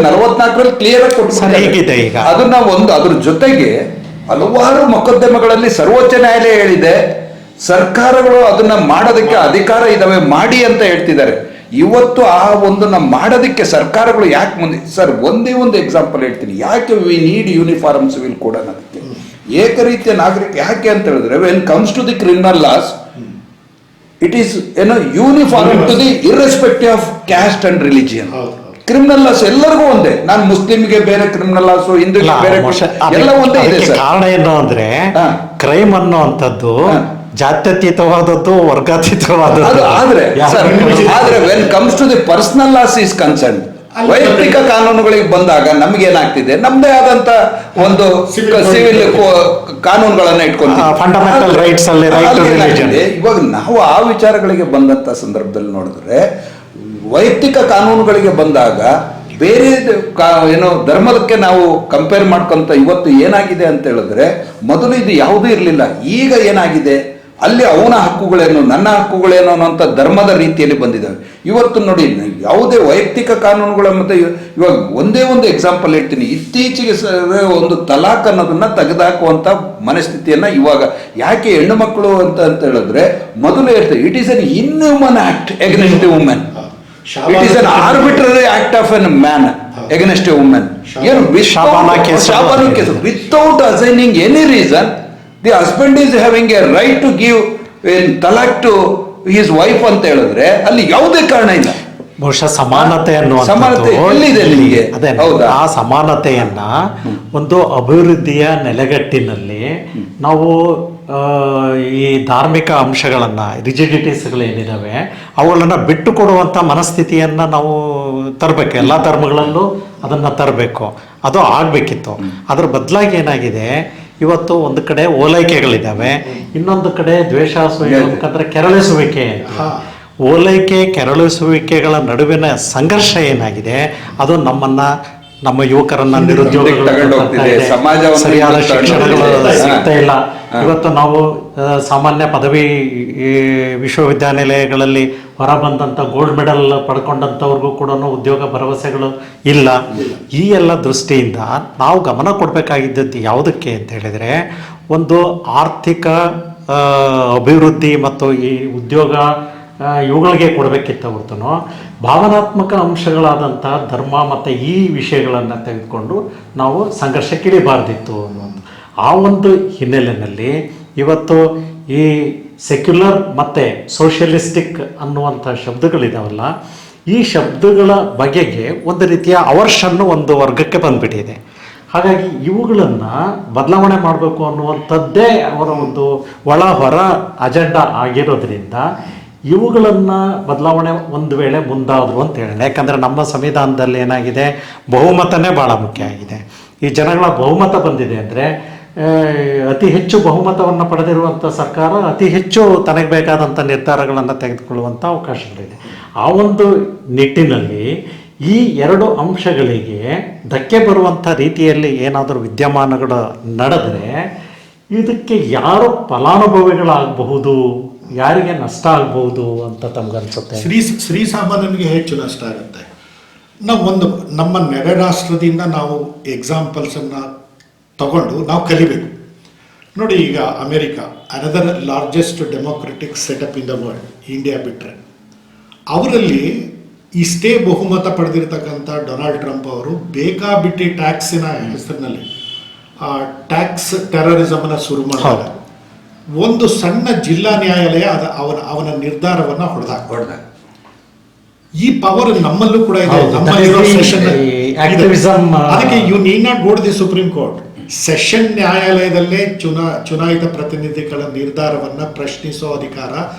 44ರಲ್ಲಿ ಕ್ಲಿಯರ್ ಆಗಿ ಕೊಟ್ಟಿದ್ದಾರೆ. ಅದನ್ನ ಅದ್ರ ಜೊತೆಗೆ ಹಲವಾರು ಮೊಕದ್ದಮೆಗಳಲ್ಲಿ ಸರ್ವೋಚ್ಚ ನ್ಯಾಯಾಲಯ ಹೇಳಿದೆ, ಸರ್ಕಾರಗಳು ಅದನ್ನ ಮಾಡೋದಕ್ಕೆ ಅಧಿಕಾರ ಇದಾವೆ, ಮಾಡಿ ಅಂತ ಹೇಳ್ತಿದ್ದಾರೆ. ಇವತ್ತು ಆ ಒಂದನ್ನ ಮಾಡೋದಕ್ಕೆ ಸರ್ಕಾರಗಳು ಯಾಕೆ ಮುಂದೆ ಸರ್? ಒಂದೇ ಒಂದು ಎಕ್ಸಾಂಪಲ್ ಹೇಳ್ತೀನಿ, ಯಾಕೆ we need uniform civil code ಅನ್ನೋದಕ್ಕೆ, ಏಕ ರೀತಿಯ ನಾಗರಿಕ ಯಾಕೆ ಅಂತ ಹೇಳಿದ್ರೆ, when comes to the criminal laws it is uniform to the irrespective of caste and religion. Criminal laws ಎಲ್ಲರಿಗೂ ಒಂದೇ. ನಾನು ಮುಸ್ಲಿಮ್ಗೆ ಬೇರೆ ಕ್ರಿಮಿನಲ್ ಲಾಸ್, ಹಿಂದೂಗೆ ಬೇರೆ, ಎಲ್ಲ ಒಂದೇ ಇದೆ ಸರ್. ಕಾರಣ ಏನು ಅಂದ್ರೆ, ಕ್ರೈಮ್ ಅನ್ನುವಂಥದ್ದು ಜಾತ್ಯತೀತವಾದದ್ದು, ವರ್ಗಾತೀತವಾದದ್ದು. ಆದ್ರೆ when comes to the personal laws is concern, ವೈಯಕ್ತಿಕ ಕಾನೂನುಗಳಿಗೆ ಬಂದಾಗ ನಮ್ಗೇನಾಗ್ತಿದೆ, ನಮ್ದೇ ಆದಂತ ಒಂದು ಸಿವಿಲ್ ಕಾನೂನುಗಳನ್ನ ಇಟ್ಕೊಂಡು ಫಂಡಮೆಂಟಲ್ ರೈಟ್ಸ್ ಅಲ್ಲಿ ಇವಾಗ ನಾವು ಆ ವಿಚಾರಗಳಿಗೆ ಬಂದಂತ ಸಂದರ್ಭದಲ್ಲಿ ನೋಡಿದ್ರೆ, ವೈಯಕ್ತಿಕ ಕಾನೂನುಗಳಿಗೆ ಬಂದಾಗ ಬೇರೆ ಧರ್ಮದಕ್ಕೆ ನಾವು ಕಂಪೇರ್ ಮಾಡ್ಕೊಂತ ಇವತ್ತು ಏನಾಗಿದೆ ಅಂತ ಹೇಳಿದ್ರೆ, ಮೊದಲು ಇದು ಯಾವುದೂ ಇರಲಿಲ್ಲ. ಈಗ ಏನಾಗಿದೆ, ಅಲ್ಲಿ ಅವನ ಹಕ್ಕುಗಳೇನು, ನನ್ನ ಹಕ್ಕುಗಳೇನು ಅನ್ನೋಂಥ ಧರ್ಮದ ರೀತಿಯಲ್ಲಿ ಬಂದಿದ್ದಾವೆ. ಇವತ್ತು ನೋಡಿ, ಯಾವುದೇ ವೈಯಕ್ತಿಕ ಕಾನೂನುಗಳ ಮತ್ತೆ ಇವಾಗ ಒಂದೇ ಒಂದು ಎಕ್ಸಾಂಪಲ್ ಹೇಳ್ತೀನಿ. ಇತ್ತೀಚೆಗೆ ಒಂದು ತಲಾಕ್ ಅನ್ನೋದನ್ನ ತೆಗೆದುಹಾಕುವಂಥ ಮನಸ್ಥಿತಿಯನ್ನ ಇವಾಗ ಯಾಕೆ ಹೆಣ್ಣು ಮಕ್ಕಳು ಅಂತ ಹೇಳಿದ್ರೆ, ಮೊದಲು ಹೇಳ್ತಾರೆ it is an inhuman act against a women, it is an arbitrary act of an man against a women. Without assigning any reason the husband is having a right to give talaq to his wife ಅಂತ ಹೇಳಿದ್ರೆ ಅಲ್ಲಿ ಯಾವುದೇ ಕಾರಣ ಇಲ್ಲ. ಬಹುಶಃ ಸಮಾನತೆ ಅನ್ನುವಂಥದ್ದು ಅದೇ, ಆ ಸಮಾನತೆಯನ್ನ ಒಂದು ಅಭಿವೃದ್ಧಿಯ ನೆಲೆಗಟ್ಟಿನಲ್ಲಿ ನಾವು ಈ ಧಾರ್ಮಿಕ ಅಂಶಗಳನ್ನು, ರಿಜಿಡಿಟೀಸ್ಗಳೇನಿದ್ದಾವೆ ಅವುಗಳನ್ನು ಬಿಟ್ಟು ಕೊಡುವಂಥ ಮನಸ್ಥಿತಿಯನ್ನು ನಾವು ತರಬೇಕು. ಎಲ್ಲ ಧರ್ಮಗಳಲ್ಲೂ ಅದನ್ನು ತರಬೇಕು, ಅದು ಆಗಬೇಕಿತ್ತು. ಅದ್ರ ಬದಲಾಗಿ ಏನಾಗಿದೆ, ಇವತ್ತು ಒಂದು ಕಡೆ ಓಲೈಕೆಗಳಿದ್ದಾವೆ, ಇನ್ನೊಂದು ಕಡೆ ದ್ವೇಷ ಮುಖಾಂತರ ಕೆರಳಿಸುವಿಕೆ. ಓಲೈಕೆ ಕೆರಳಿಸುವಿಕೆಗಳ ನಡುವಿನ ಸಂಘರ್ಷ ಏನಾಗಿದೆ, ಅದು ನಮ್ಮನ್ನು ನಮ್ಮ ಯುವಕರನ್ನ ನಿರುದ್ಯೋಗಗಳು ತಗೊಂಡು ಹೋಗ್ತಿದೆ, ಸಮಾಜವನ್ನು ಸರಿಯಾದ ಶಿಕ್ಷಣಗಳು ತಗೊಂಡು ಸಿಗ್ತಾ ಇಲ್ಲ. ಇವತ್ತು ನಾವು ಸಾಮಾನ್ಯ ಪದವಿ ವಿಶ್ವವಿದ್ಯಾನಿಲಯಗಳಲ್ಲಿ ಹೊರಬಂದಂಥ ಗೋಲ್ಡ್ ಮೆಡಲ್ ಪಡ್ಕೊಂಡಂಥವ್ರಿಗೂ ಕೂಡ ಉದ್ಯೋಗ ಭರವಸೆಗಳು ಇಲ್ಲ. ಈ ಎಲ್ಲ ದೃಷ್ಟಿಯಿಂದ ನಾವು ಗಮನ ಕೊಡಬೇಕಾಗಿದ್ದದ್ದು ಯಾವುದಕ್ಕೆ ಅಂತ ಹೇಳಿದರೆ, ಒಂದು ಆರ್ಥಿಕ ಅಭಿವೃದ್ಧಿ ಮತ್ತು ಈ ಉದ್ಯೋಗ ಇವುಗಳಿಗೆ ಕೊಡಬೇಕಿತ್ತ ಹೊರತು ಭಾವನಾತ್ಮಕ ಅಂಶಗಳಾದಂಥ ಧರ್ಮ ಮತ್ತು ಈ ವಿಷಯಗಳನ್ನು ತೆಗೆದುಕೊಂಡು ನಾವು ಸಂಘರ್ಷಕ್ಕಿಳಿಬಾರ್ದಿತ್ತು ಅನ್ನೋದು. ಆ ಒಂದು ಹಿನ್ನೆಲೆಯಲ್ಲಿ ಇವತ್ತು ಈ ಸೆಕ್ಯುಲರ್ ಮತ್ತು ಸೋಷಿಯಲಿಸ್ಟಿಕ್ ಅನ್ನುವಂಥ ಶಬ್ದಗಳಿದಾವಲ್ಲ, ಈ ಶಬ್ದಗಳ ಬಗೆಗೆ ಒಂದು ರೀತಿಯ ಅವರ್ಷನ್ನು ಒಂದು ವರ್ಗಕ್ಕೆ ಬಂದುಬಿಟ್ಟಿದೆ. ಹಾಗಾಗಿ ಇವುಗಳನ್ನು ಬದಲಾವಣೆ ಮಾಡಬೇಕು ಅನ್ನುವಂಥದ್ದೇ ಅವರ ಒಂದು ಒಳ ಹೊರ ಅಜೆಂಡಾ ಆಗಿರೋದ್ರಿಂದ ಇವುಗಳನ್ನು ಬದಲಾವಣೆ ಒಂದು ವೇಳೆ ಮುಂದಾದರು ಅಂತ ಹೇಳಿ. ಯಾಕಂದರೆ ನಮ್ಮ ಸಂವಿಧಾನದಲ್ಲಿ ಏನಾಗಿದೆ, ಬಹುಮತನೇ ಭಾಳ ಮುಖ್ಯ ಆಗಿದೆ. ಈ ಜನಗಳ ಬಹುಮತ ಬಂದಿದೆ ಅಂದರೆ, ಅತಿ ಹೆಚ್ಚು ಬಹುಮತವನ್ನು ಪಡೆದಿರುವಂಥ ಸರ್ಕಾರ ಅತಿ ಹೆಚ್ಚು ತನಗೆ ಬೇಕಾದಂಥ ನಿರ್ಧಾರಗಳನ್ನು ತೆಗೆದುಕೊಳ್ಳುವಂಥ ಅವಕಾಶಗಳಿದೆ. ಆ ಒಂದು ನಿಟ್ಟಿನಲ್ಲಿ ಈ ಎರಡು ಅಂಶಗಳಿಗೆ ಧಕ್ಕೆ ಬರುವಂಥ ರೀತಿಯಲ್ಲಿ ಏನಾದರೂ ವಿದ್ಯಮಾನಗಳು ನಡೆದರೆ ಇದಕ್ಕೆ ಯಾರು ಫಲಾನುಭವಿಗಳಾಗಬಹುದು, ಯಾರಿಗೆ ನಷ್ಟ ಆಗಬಹುದು ಅಂತ ತಮಗನ್ಸುತ್ತೆ? ಶ್ರೀಸಾಮಾನ್ಯನಿಗೆ ಹೆಚ್ಚು ನಷ್ಟ ಆಗುತ್ತೆ. ನಮ್ಮ ನೆರೆ ರಾಷ್ಟ್ರದಿಂದ ನಾವು ಎಕ್ಸಾಂಪಲ್ಸನ್ನು ತಗೊಂಡು ನಾವು ಕಲಿಬೇಕು. ನೋಡಿ, ಈಗ America another largest democratic setup in the world, India ಬಿಟ್ಟರೆ, ಅವರಲ್ಲಿ ಇಷ್ಟೇ ಬಹುಮತ ಪಡೆದಿರ್ತಕ್ಕಂಥ ಡೊನಾಲ್ಡ್ ಟ್ರಂಪ್ ಅವರು ಬೇಕಾಬಿಟ್ಟಿ ಟ್ಯಾಕ್ಸಿನ ಹೆಸರಿನಲ್ಲಿ ಟ್ಯಾಕ್ಸ್ ಟೆರರಿಸಮನ್ನು ಶುರು ಮಾಡಿದಾಗ ಒಂದು ಸಣ್ಣ ಜಿಲ್ಲಾ ನ್ಯಾಯಾಲಯ ಅವನ ನಿರ್ಧಾರವನ್ನು ಹೊಡೆದಾಗ ಈ ಪವರ್ ನಮ್ಮಲ್ಲೂ ಕೂಡ ಇದೆ. ನಮ್ಮಲ್ಲಿರೋ ಸೆಷನ್ ಅದಕ್ಕೆ you need not go to the supreme court. Session ನ್ಯಾಯಾಲಯದಲ್ಲೇ ಚುನಾಯಿತ ಪ್ರತಿನಿಧಿಗಳ ನಿರ್ಧಾರವನ್ನ ಪ್ರಶ್ನಿಸೋ ಅಧಿಕಾರ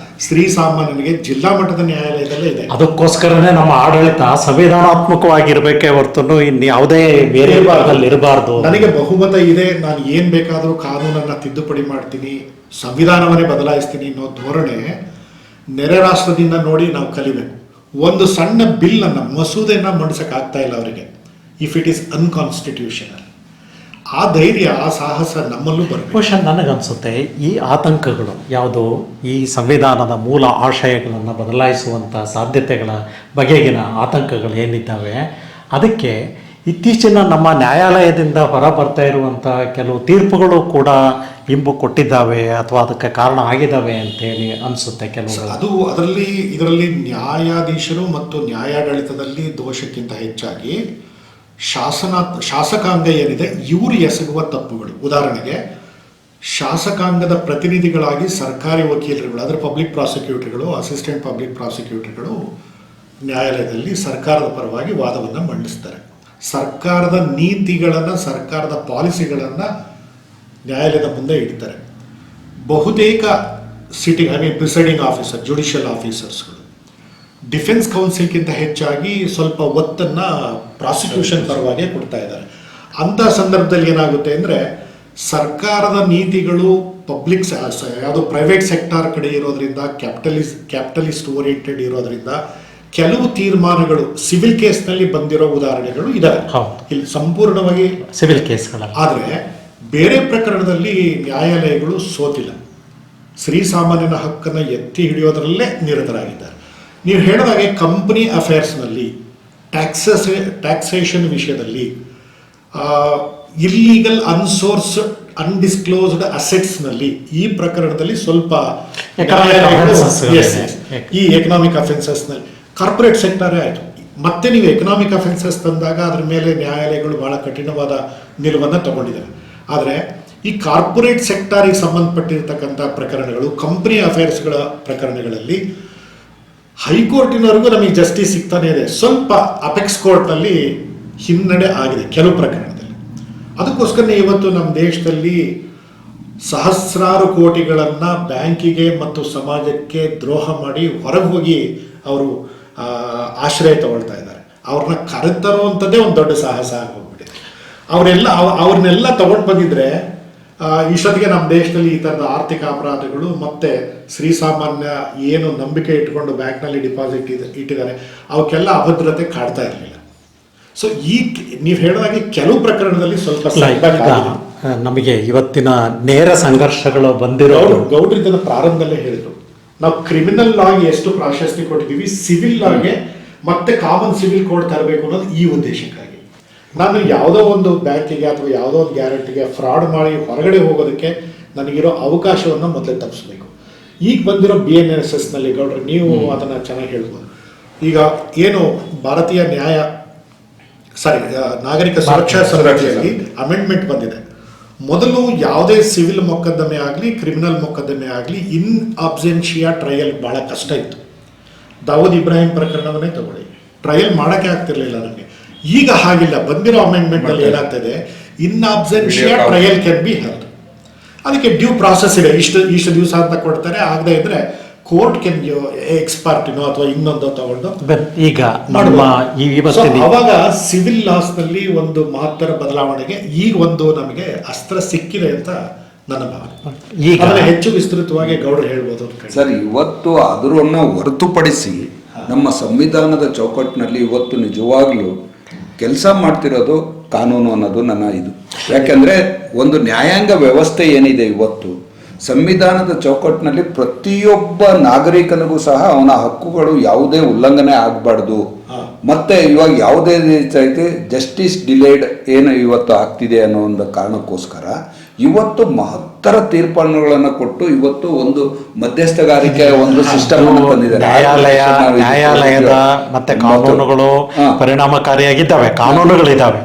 ಶ್ರೀಸಾಮಾನ್ಯನಿಗೆ ಜಿಲ್ಲಾ ಮಟ್ಟದ ನ್ಯಾಯಾಲಯದಲ್ಲೇ ಇದೆ. ಅದಕ್ಕೋಸ್ಕರನೇ ನಮ್ಮ ಆಡಳಿತ ಸಂವಿಧಾನಾತ್ಮಕವಾಗಿರ್ಬೇಕೇ ಹೊರತು ಇನ್ಯಾವುದೇ ಬೇರೆ ಭಾಗದಲ್ಲಿ ಇರಬಾರ್ದು. ನನಗೆ ಬಹುಮತ ಇದೆ, ನಾನು ಏನ್ ಬೇಕಾದರೂ ಕಾನೂನನ್ನ ತಿದ್ದುಪಡಿ ಮಾಡ್ತೀನಿ, ಸಂವಿಧಾನವನ್ನೇ ಬದಲಾಯಿಸ್ತೀನಿ ಅನ್ನೋ ಧೋರಣೆ ನೆರೆ ರಾಷ್ಟ್ರದಿಂದ ನೋಡಿ ನಾವು ಕಲಿಬೇಕು. ಒಂದು ಸಣ್ಣ ಬಿಲ್ ಅನ್ನ ಮಸೂದೆಯನ್ನ ಮಂಡಿಸಕ್ಕಾಗ್ತಾ ಇಲ್ಲ ಅವರಿಗೆ, ಇಫ್ ಇಟ್ ಈಸ್ ಅನ್ಕಾನ್ಸ್ಟಿಟ್ಯೂಷನಲ್. ಆ ಧೈರ್ಯ, ಆ ಸಾಹಸ ನಮ್ಮಲ್ಲೂ ಬರಬೇಕು. ಬಹುಶಃ ನನಗನ್ಸುತ್ತೆ ಈ ಆತಂಕಗಳು ಯಾವುದು, ಈ ಸಂವಿಧಾನದ ಮೂಲ ಆಶಯಗಳನ್ನು ಬದಲಾಯಿಸುವಂಥ ಸಾಧ್ಯತೆಗಳ ಬಗೆಗಿನ ಆತಂಕಗಳು ಏನಿದ್ದಾವೆ, ಅದಕ್ಕೆ ಇತ್ತೀಚಿನ ನಮ್ಮ ನ್ಯಾಯಾಲಯದಿಂದ ಹೊರ ಬರ್ತಾ ಇರುವಂಥ ಕೆಲವು ತೀರ್ಪುಗಳು ಕೂಡ ಇಂಬು ಕೊಟ್ಟಿದ್ದಾವೆ ಅಥವಾ ಅದಕ್ಕೆ ಕಾರಣ ಆಗಿದ್ದಾವೆ ಅಂತೇಳಿ ಅನಿಸುತ್ತೆ ಕೆಲವು. ಇದರಲ್ಲಿ ನ್ಯಾಯಾಧೀಶರು ಮತ್ತು ನ್ಯಾಯಾಡಳಿತದಲ್ಲಿ ದೋಷಕ್ಕಿಂತ ಹೆಚ್ಚಾಗಿ ಶಾಸಕಾಂಗ ಏನಿದೆ ಇವರು ಎಸಗುವ ತಪ್ಪುಗಳು. ಉದಾಹರಣೆಗೆ, ಶಾಸಕಾಂಗದ ಪ್ರತಿನಿಧಿಗಳಾಗಿ ಸರ್ಕಾರಿ ವಕೀಲರುಗಳು, ಅದರ ಪಬ್ಲಿಕ್ ಪ್ರಾಸಿಕ್ಯೂಟರ್ಗಳು, ಅಸಿಸ್ಟೆಂಟ್ ಪಬ್ಲಿಕ್ ಪ್ರಾಸಿಕ್ಯೂಟರ್ಗಳು ನ್ಯಾಯಾಲಯದಲ್ಲಿ ಸರ್ಕಾರದ ಪರವಾಗಿ ವಾದವನ್ನು ಮಂಡಿಸ್ತಾರೆ. ಸರ್ಕಾರದ ನೀತಿಗಳನ್ನು, ಸರ್ಕಾರದ ಪಾಲಿಸಿಗಳನ್ನು ನ್ಯಾಯಾಲಯದ ಮುಂದೆ ಇಡ್ತಾರೆ. ಬಹುತೇಕ ಪ್ರಿಸೈಡಿಂಗ್ ಆಫೀಸರ್, ಜುಡಿಷಿಯಲ್ ಆಫೀಸರ್ಸ್ಗಳು ಡಿಫೆನ್ಸ್ ಕೌನ್ಸಿಲ್ಗಿಂತ ಹೆಚ್ಚಾಗಿ ಸ್ವಲ್ಪ ಒತ್ತನ್ನು ಪ್ರಾಸಿಕ್ಯೂಷನ್ ಪರವಾಗಿ ಕೊಡ್ತಾ ಇದ್ದಾರೆ. ಅಂಥ ಸಂದರ್ಭದಲ್ಲಿ ಏನಾಗುತ್ತೆ ಅಂದರೆ, ಸರ್ಕಾರದ ನೀತಿಗಳು ಯಾವುದು ಪ್ರೈವೇಟ್ ಸೆಕ್ಟಾರ್ ಕಡೆ ಇರೋದ್ರಿಂದ, ಕ್ಯಾಪಿಟಲಿಸ್ಟ್ ಓರಿಯೆಂಟೆಡ್ ಇರೋದ್ರಿಂದ ಕೆಲವು ತೀರ್ಮಾನಗಳು ಸಿವಿಲ್ ಕೇಸ್ನಲ್ಲಿ ಬಂದಿರೋ ಉದಾಹರಣೆಗಳು ಇದಾವೆ. ಇಲ್ಲಿ ಸಂಪೂರ್ಣವಾಗಿ ಸಿವಿಲ್ ಕೇಸ್ಗಳು. ಆದರೆ ಬೇರೆ ಪ್ರಕರಣದಲ್ಲಿ ನ್ಯಾಯಾಲಯಗಳು ಸೋತಿಲ್ಲ. ಶ್ರೀಸಾಮಾನ್ಯನ ಹಕ್ಕನ್ನು ಎತ್ತಿ ಹಿಡಿಯೋದರಲ್ಲೇ ನಿರತರಾಗಿದ್ದಾರೆ. ನೀವು ಹೇಳಿದಾಗೆ ಕಂಪನಿ ಅಫೇರ್ಸ್ನಲ್ಲಿ, ಟ್ಯಾಕ್ಸೇಷನ್ ವಿಷಯದಲ್ಲಿ, ಇಲ್ಲೀಗಲ್ ಅನ್ಸೋರ್ಸ್ಡ್ ಅನ್ಡಿಸ್ಕ್ಲೋಸ್ಡ್ ಅಸೆಟ್ಸ್ನಲ್ಲಿ, ಈ ಪ್ರಕರಣದಲ್ಲಿ ಸ್ವಲ್ಪ ಈ ಎಕನಾಮಿಕ್ ಅಫೆನ್ಸಸ್ನಲ್ಲಿ ಕಾರ್ಪೊರೇಟ್ ಸೆಕ್ಟರೇ ಆಯಿತು. ಮತ್ತೆ ನೀವು ಎಕನಾಮಿಕ್ ಅಫೆನ್ಸಸ್ ತಂದಾಗ ಅದ್ರ ಮೇಲೆ ನ್ಯಾಯಾಲಯಗಳು ಬಹಳ ಕಠಿಣವಾದ ನಿಲುವನ್ನು ತಗೊಂಡಿದ್ದಾರೆ. ಆದರೆ ಈ ಕಾರ್ಪೊರೇಟ್ ಸೆಕ್ಟರಿಗೆ ಸಂಬಂಧಪಟ್ಟಿರ್ತಕ್ಕಂಥ ಪ್ರಕರಣಗಳು, ಕಂಪನಿ ಅಫೇರ್ಸ್ಗಳ ಪ್ರಕರಣಗಳಲ್ಲಿ ಹೈಕೋರ್ಟಿನವರೆಗೂ ನಮಗೆ ಜಸ್ಟಿಸ್ ಸಿಗ್ತಾನೆ ಇದೆ. ಸ್ವಲ್ಪ ಅಪೆಕ್ಸ್ ಕೋರ್ಟ್ನಲ್ಲಿ ಹಿನ್ನಡೆ ಆಗಿದೆ ಕೆಲವು ಪ್ರಕರಣದಲ್ಲಿ. ಅದಕ್ಕೋಸ್ಕರನೇ ಇವತ್ತು ನಮ್ಮ ದೇಶದಲ್ಲಿ ಸಹಸ್ರಾರು ಕೋಟಿಗಳನ್ನು ಬ್ಯಾಂಕಿಗೆ ಮತ್ತು ಸಮಾಜಕ್ಕೆ ದ್ರೋಹ ಮಾಡಿ ಹೊರಗೆ ಹೋಗಿ ಅವರು ಆಶ್ರಯ ತಗೊಳ್ತಾ ಇದ್ದಾರೆ. ಅವ್ರನ್ನ ಕರೆತರುವಂಥದ್ದೇ ಒಂದು ದೊಡ್ಡ ಸಾಹಸ ಆಗೋಗ್ಬಿಟ್ಟಿದೆ. ಅವ್ರನ್ನೆಲ್ಲ ತಗೊಂಡು ಬಂದಿದ್ರೆ ಇಷ್ಟೊತ್ತಿಗೆ ನಮ್ಮ ದೇಶದಲ್ಲಿ ಈ ಥರದ ಆರ್ಥಿಕ ಅಪರಾಧಗಳು ಮತ್ತು ಶ್ರೀಸಾಮಾನ್ಯ ಏನು ನಂಬಿಕೆ ಇಟ್ಕೊಂಡು ಬ್ಯಾಂಕ್ನಲ್ಲಿ ಡಿಪಾಸಿಟ್ ಇಟ್ಟಿದ್ದಾರೆ ಅವಕ್ಕೆಲ್ಲ ಅಭದ್ರತೆ ಕಾಡ್ತಾ ಇರಲಿಲ್ಲ. ಸೊ ಈ ನೀವು ಹೇಳಿದಾಗೆ ಕೆಲವು ಪ್ರಕರಣದಲ್ಲಿ ಸ್ವಲ್ಪ setback ಈಗ ಆಗಿದೆ. ನಮಗೆ ಇವತ್ತಿನ ನೇರ ಸಂಘರ್ಷಗಳು ಬಂದಿರೋದು ಗೌಡ್ರು ಇದನ್ನ ಪ್ರಾರಂಭದಲ್ಲೇ ಹೇಳಿದ್ರು, ನಾವು ಕ್ರಿಮಿನಲ್ ಲಾಗೆ ಎಷ್ಟು ಪ್ರಾಶಸ್ತ್ಯ ಕೊಟ್ಟಿದ್ದೀವಿ, ಸಿವಿಲ್ ಲಾಗೆ ಮತ್ತೆ ಕಾಮನ್ ಸಿವಿಲ್ ಕೋಡ್ ತರಬೇಕು ಅನ್ನೋದು ಈ ಉದ್ದೇಶಕ್ಕಾಗಿ. ನಾನು ಯಾವುದೋ ಒಂದು ಬ್ಯಾಂಕಿಗೆ ಅಥವಾ ಯಾವುದೋ ಒಂದು ಗ್ಯಾರಂಟಿಗೆ ಫ್ರಾಡ್ ಮಾಡಿ ಹೊರಗಡೆ ಹೋಗೋದಕ್ಕೆ ನನಗಿರೋ ಅವಕಾಶವನ್ನು ಮೊದಲೇ ತಪ್ಪಿಸ್ಬೇಕು. ಈಗ ಬಂದಿರೋ BNSS ನಲ್ಲಿ ಗೌಡ್ರೆ ನೀವು ಅದನ್ನ ಚೆನ್ನಾಗಿ ಹೇಳ್ಬೋದು. ಈಗ ಏನು ಭಾರತೀಯ ನಾಗರಿಕ ಸುರಕ್ಷಾ ಸಮಿತಿಯಲ್ಲಿ ಅಮೆಂಡ್ಮೆಂಟ್ ಬಂದಿದೆ. ಮೊದಲು ಯಾವುದೇ ಸಿವಿಲ್ ಮೊಕದ್ದಮೆ ಆಗಲಿ ಕ್ರಿಮಿನಲ್ ಮೊಕದ್ದಮೆ ಆಗಲಿ ಇನ್ ಅಬ್ಸೆನ್ಷಿಯಾ ಟ್ರಯಲ್ ಬಹಳ ಕಷ್ಟ ಇತ್ತು. ದಾವೂದ್ ಇಬ್ರಾಹಿಂ ಪ್ರಕರಣವನ್ನೇ ತಗೊಳ್ಳಿ, ಟ್ರಯಲ್ ಮಾಡೋಕ್ಕೆ ಆಗ್ತಿರ್ಲಿಲ್ಲ ನನಗೆ. ಈಗ ಹಾಗಿಲ್ಲ, ಬಂದಿರೋ ಅಮೆಂಡ್ಮೆಂಟ್ ಅಲ್ಲಿ ಏನಾಗ್ತದೆ, ಇನ್ ಅಬ್ಸೆನ್ಷಿಯಾ ಟ್ರಯಲ್ ಕ್ಯಾನ್ ಬಿ ಹೆಲ್ಡ್. ಅದಕ್ಕೆ ಡ್ಯೂ ಪ್ರಾಸೆಸ್ ಇದೆ, ಇಷ್ಟು ದಿವಸ ಅಂತ ಕೊಡ್ತಾರೆ. ಆಗದೆ ಇದ್ರೆ ಕೋರ್ಟ್ ಕೆನ್ ಎಕ್ಸ್ಪರ್ಟಿನೋ ಅಥವಾ ಇನ್ನೊಂದು ತಗೊಂಡು ಈಗ ನಮ್ಮ ಅವಾಗ ಸಿವಿಲ್ ಲಾಸ್ ನಲ್ಲಿ ಒಂದು ಮಹತ್ತರ ಬದಲಾವಣೆಗೆ ಈಗ ಒಂದು ನಮಗೆ ಅಸ್ತ್ರ ಸಿಕ್ಕಿದೆ ಅಂತ ನನ್ನ ಭಾವನೆ. ಈಗ ಹೆಚ್ಚು ವಿಸ್ತೃತವಾಗಿ ಗೌಡರು ಹೇಳ್ಬೋದು. ಸರ್, ಇವತ್ತು ಅದರನ್ನು ಹೊರತುಪಡಿಸಿ ನಮ್ಮ ಸಂವಿಧಾನದ ಚೌಕಟ್ಟಿನಲ್ಲಿ ಇವತ್ತು ನಿಜವಾಗ್ಲೂ ಕೆಲಸ ಮಾಡ್ತಿರೋದು ಕಾನೂನು ಅನ್ನೋದು ನನ್ನ ಇದು. ಯಾಕೆಂದರೆ ಒಂದು ನ್ಯಾಯಾಂಗ ವ್ಯವಸ್ಥೆ ಏನಿದೆ ಇವತ್ತು ಸಂವಿಧಾನದ ಚೌಕಟ್ಟಿನಲ್ಲಿ ಪ್ರತಿಯೊಬ್ಬ ನಾಗರಿಕನಿಗೂ ಸಹ ಅವನ ಹಕ್ಕುಗಳು ಯಾವುದೇ ಉಲ್ಲಂಘನೆ ಆಗಬಾರ್ದು. ಮತ್ತೆ ಇವಾಗ ಯಾವುದೇ ರೀತಿ ಜಸ್ಟಿಸ್ ಡಿಲೇಡ್ ಏನು ಇವತ್ತು ಆಗ್ತಿದೆ ಅನ್ನೋ ಒಂದು ಕಾರಣಕ್ಕೋಸ್ಕರ ಇವತ್ತು ಮಹತ್ತರ ತೀರ್ಪುಗಳನ್ನು ಕೊಟ್ಟು ಇವತ್ತು ಒಂದು ಮಧ್ಯಸ್ಥಗಾರಿಕೆ ಒಂದು ಸಿಸ್ಟಮ್ ಅನ್ನು ತಂದಿದ್ದಾರೆ. ನ್ಯಾಯಾಲಯದ ಮತ್ತೆ ಕಾನೂನುಗಳು ಪರಿಣಾಮಕಾರಿಯಾಗಿದ್ದಾವೆ, ಕಾನೂನುಗಳಿದ್ದಾವೆ.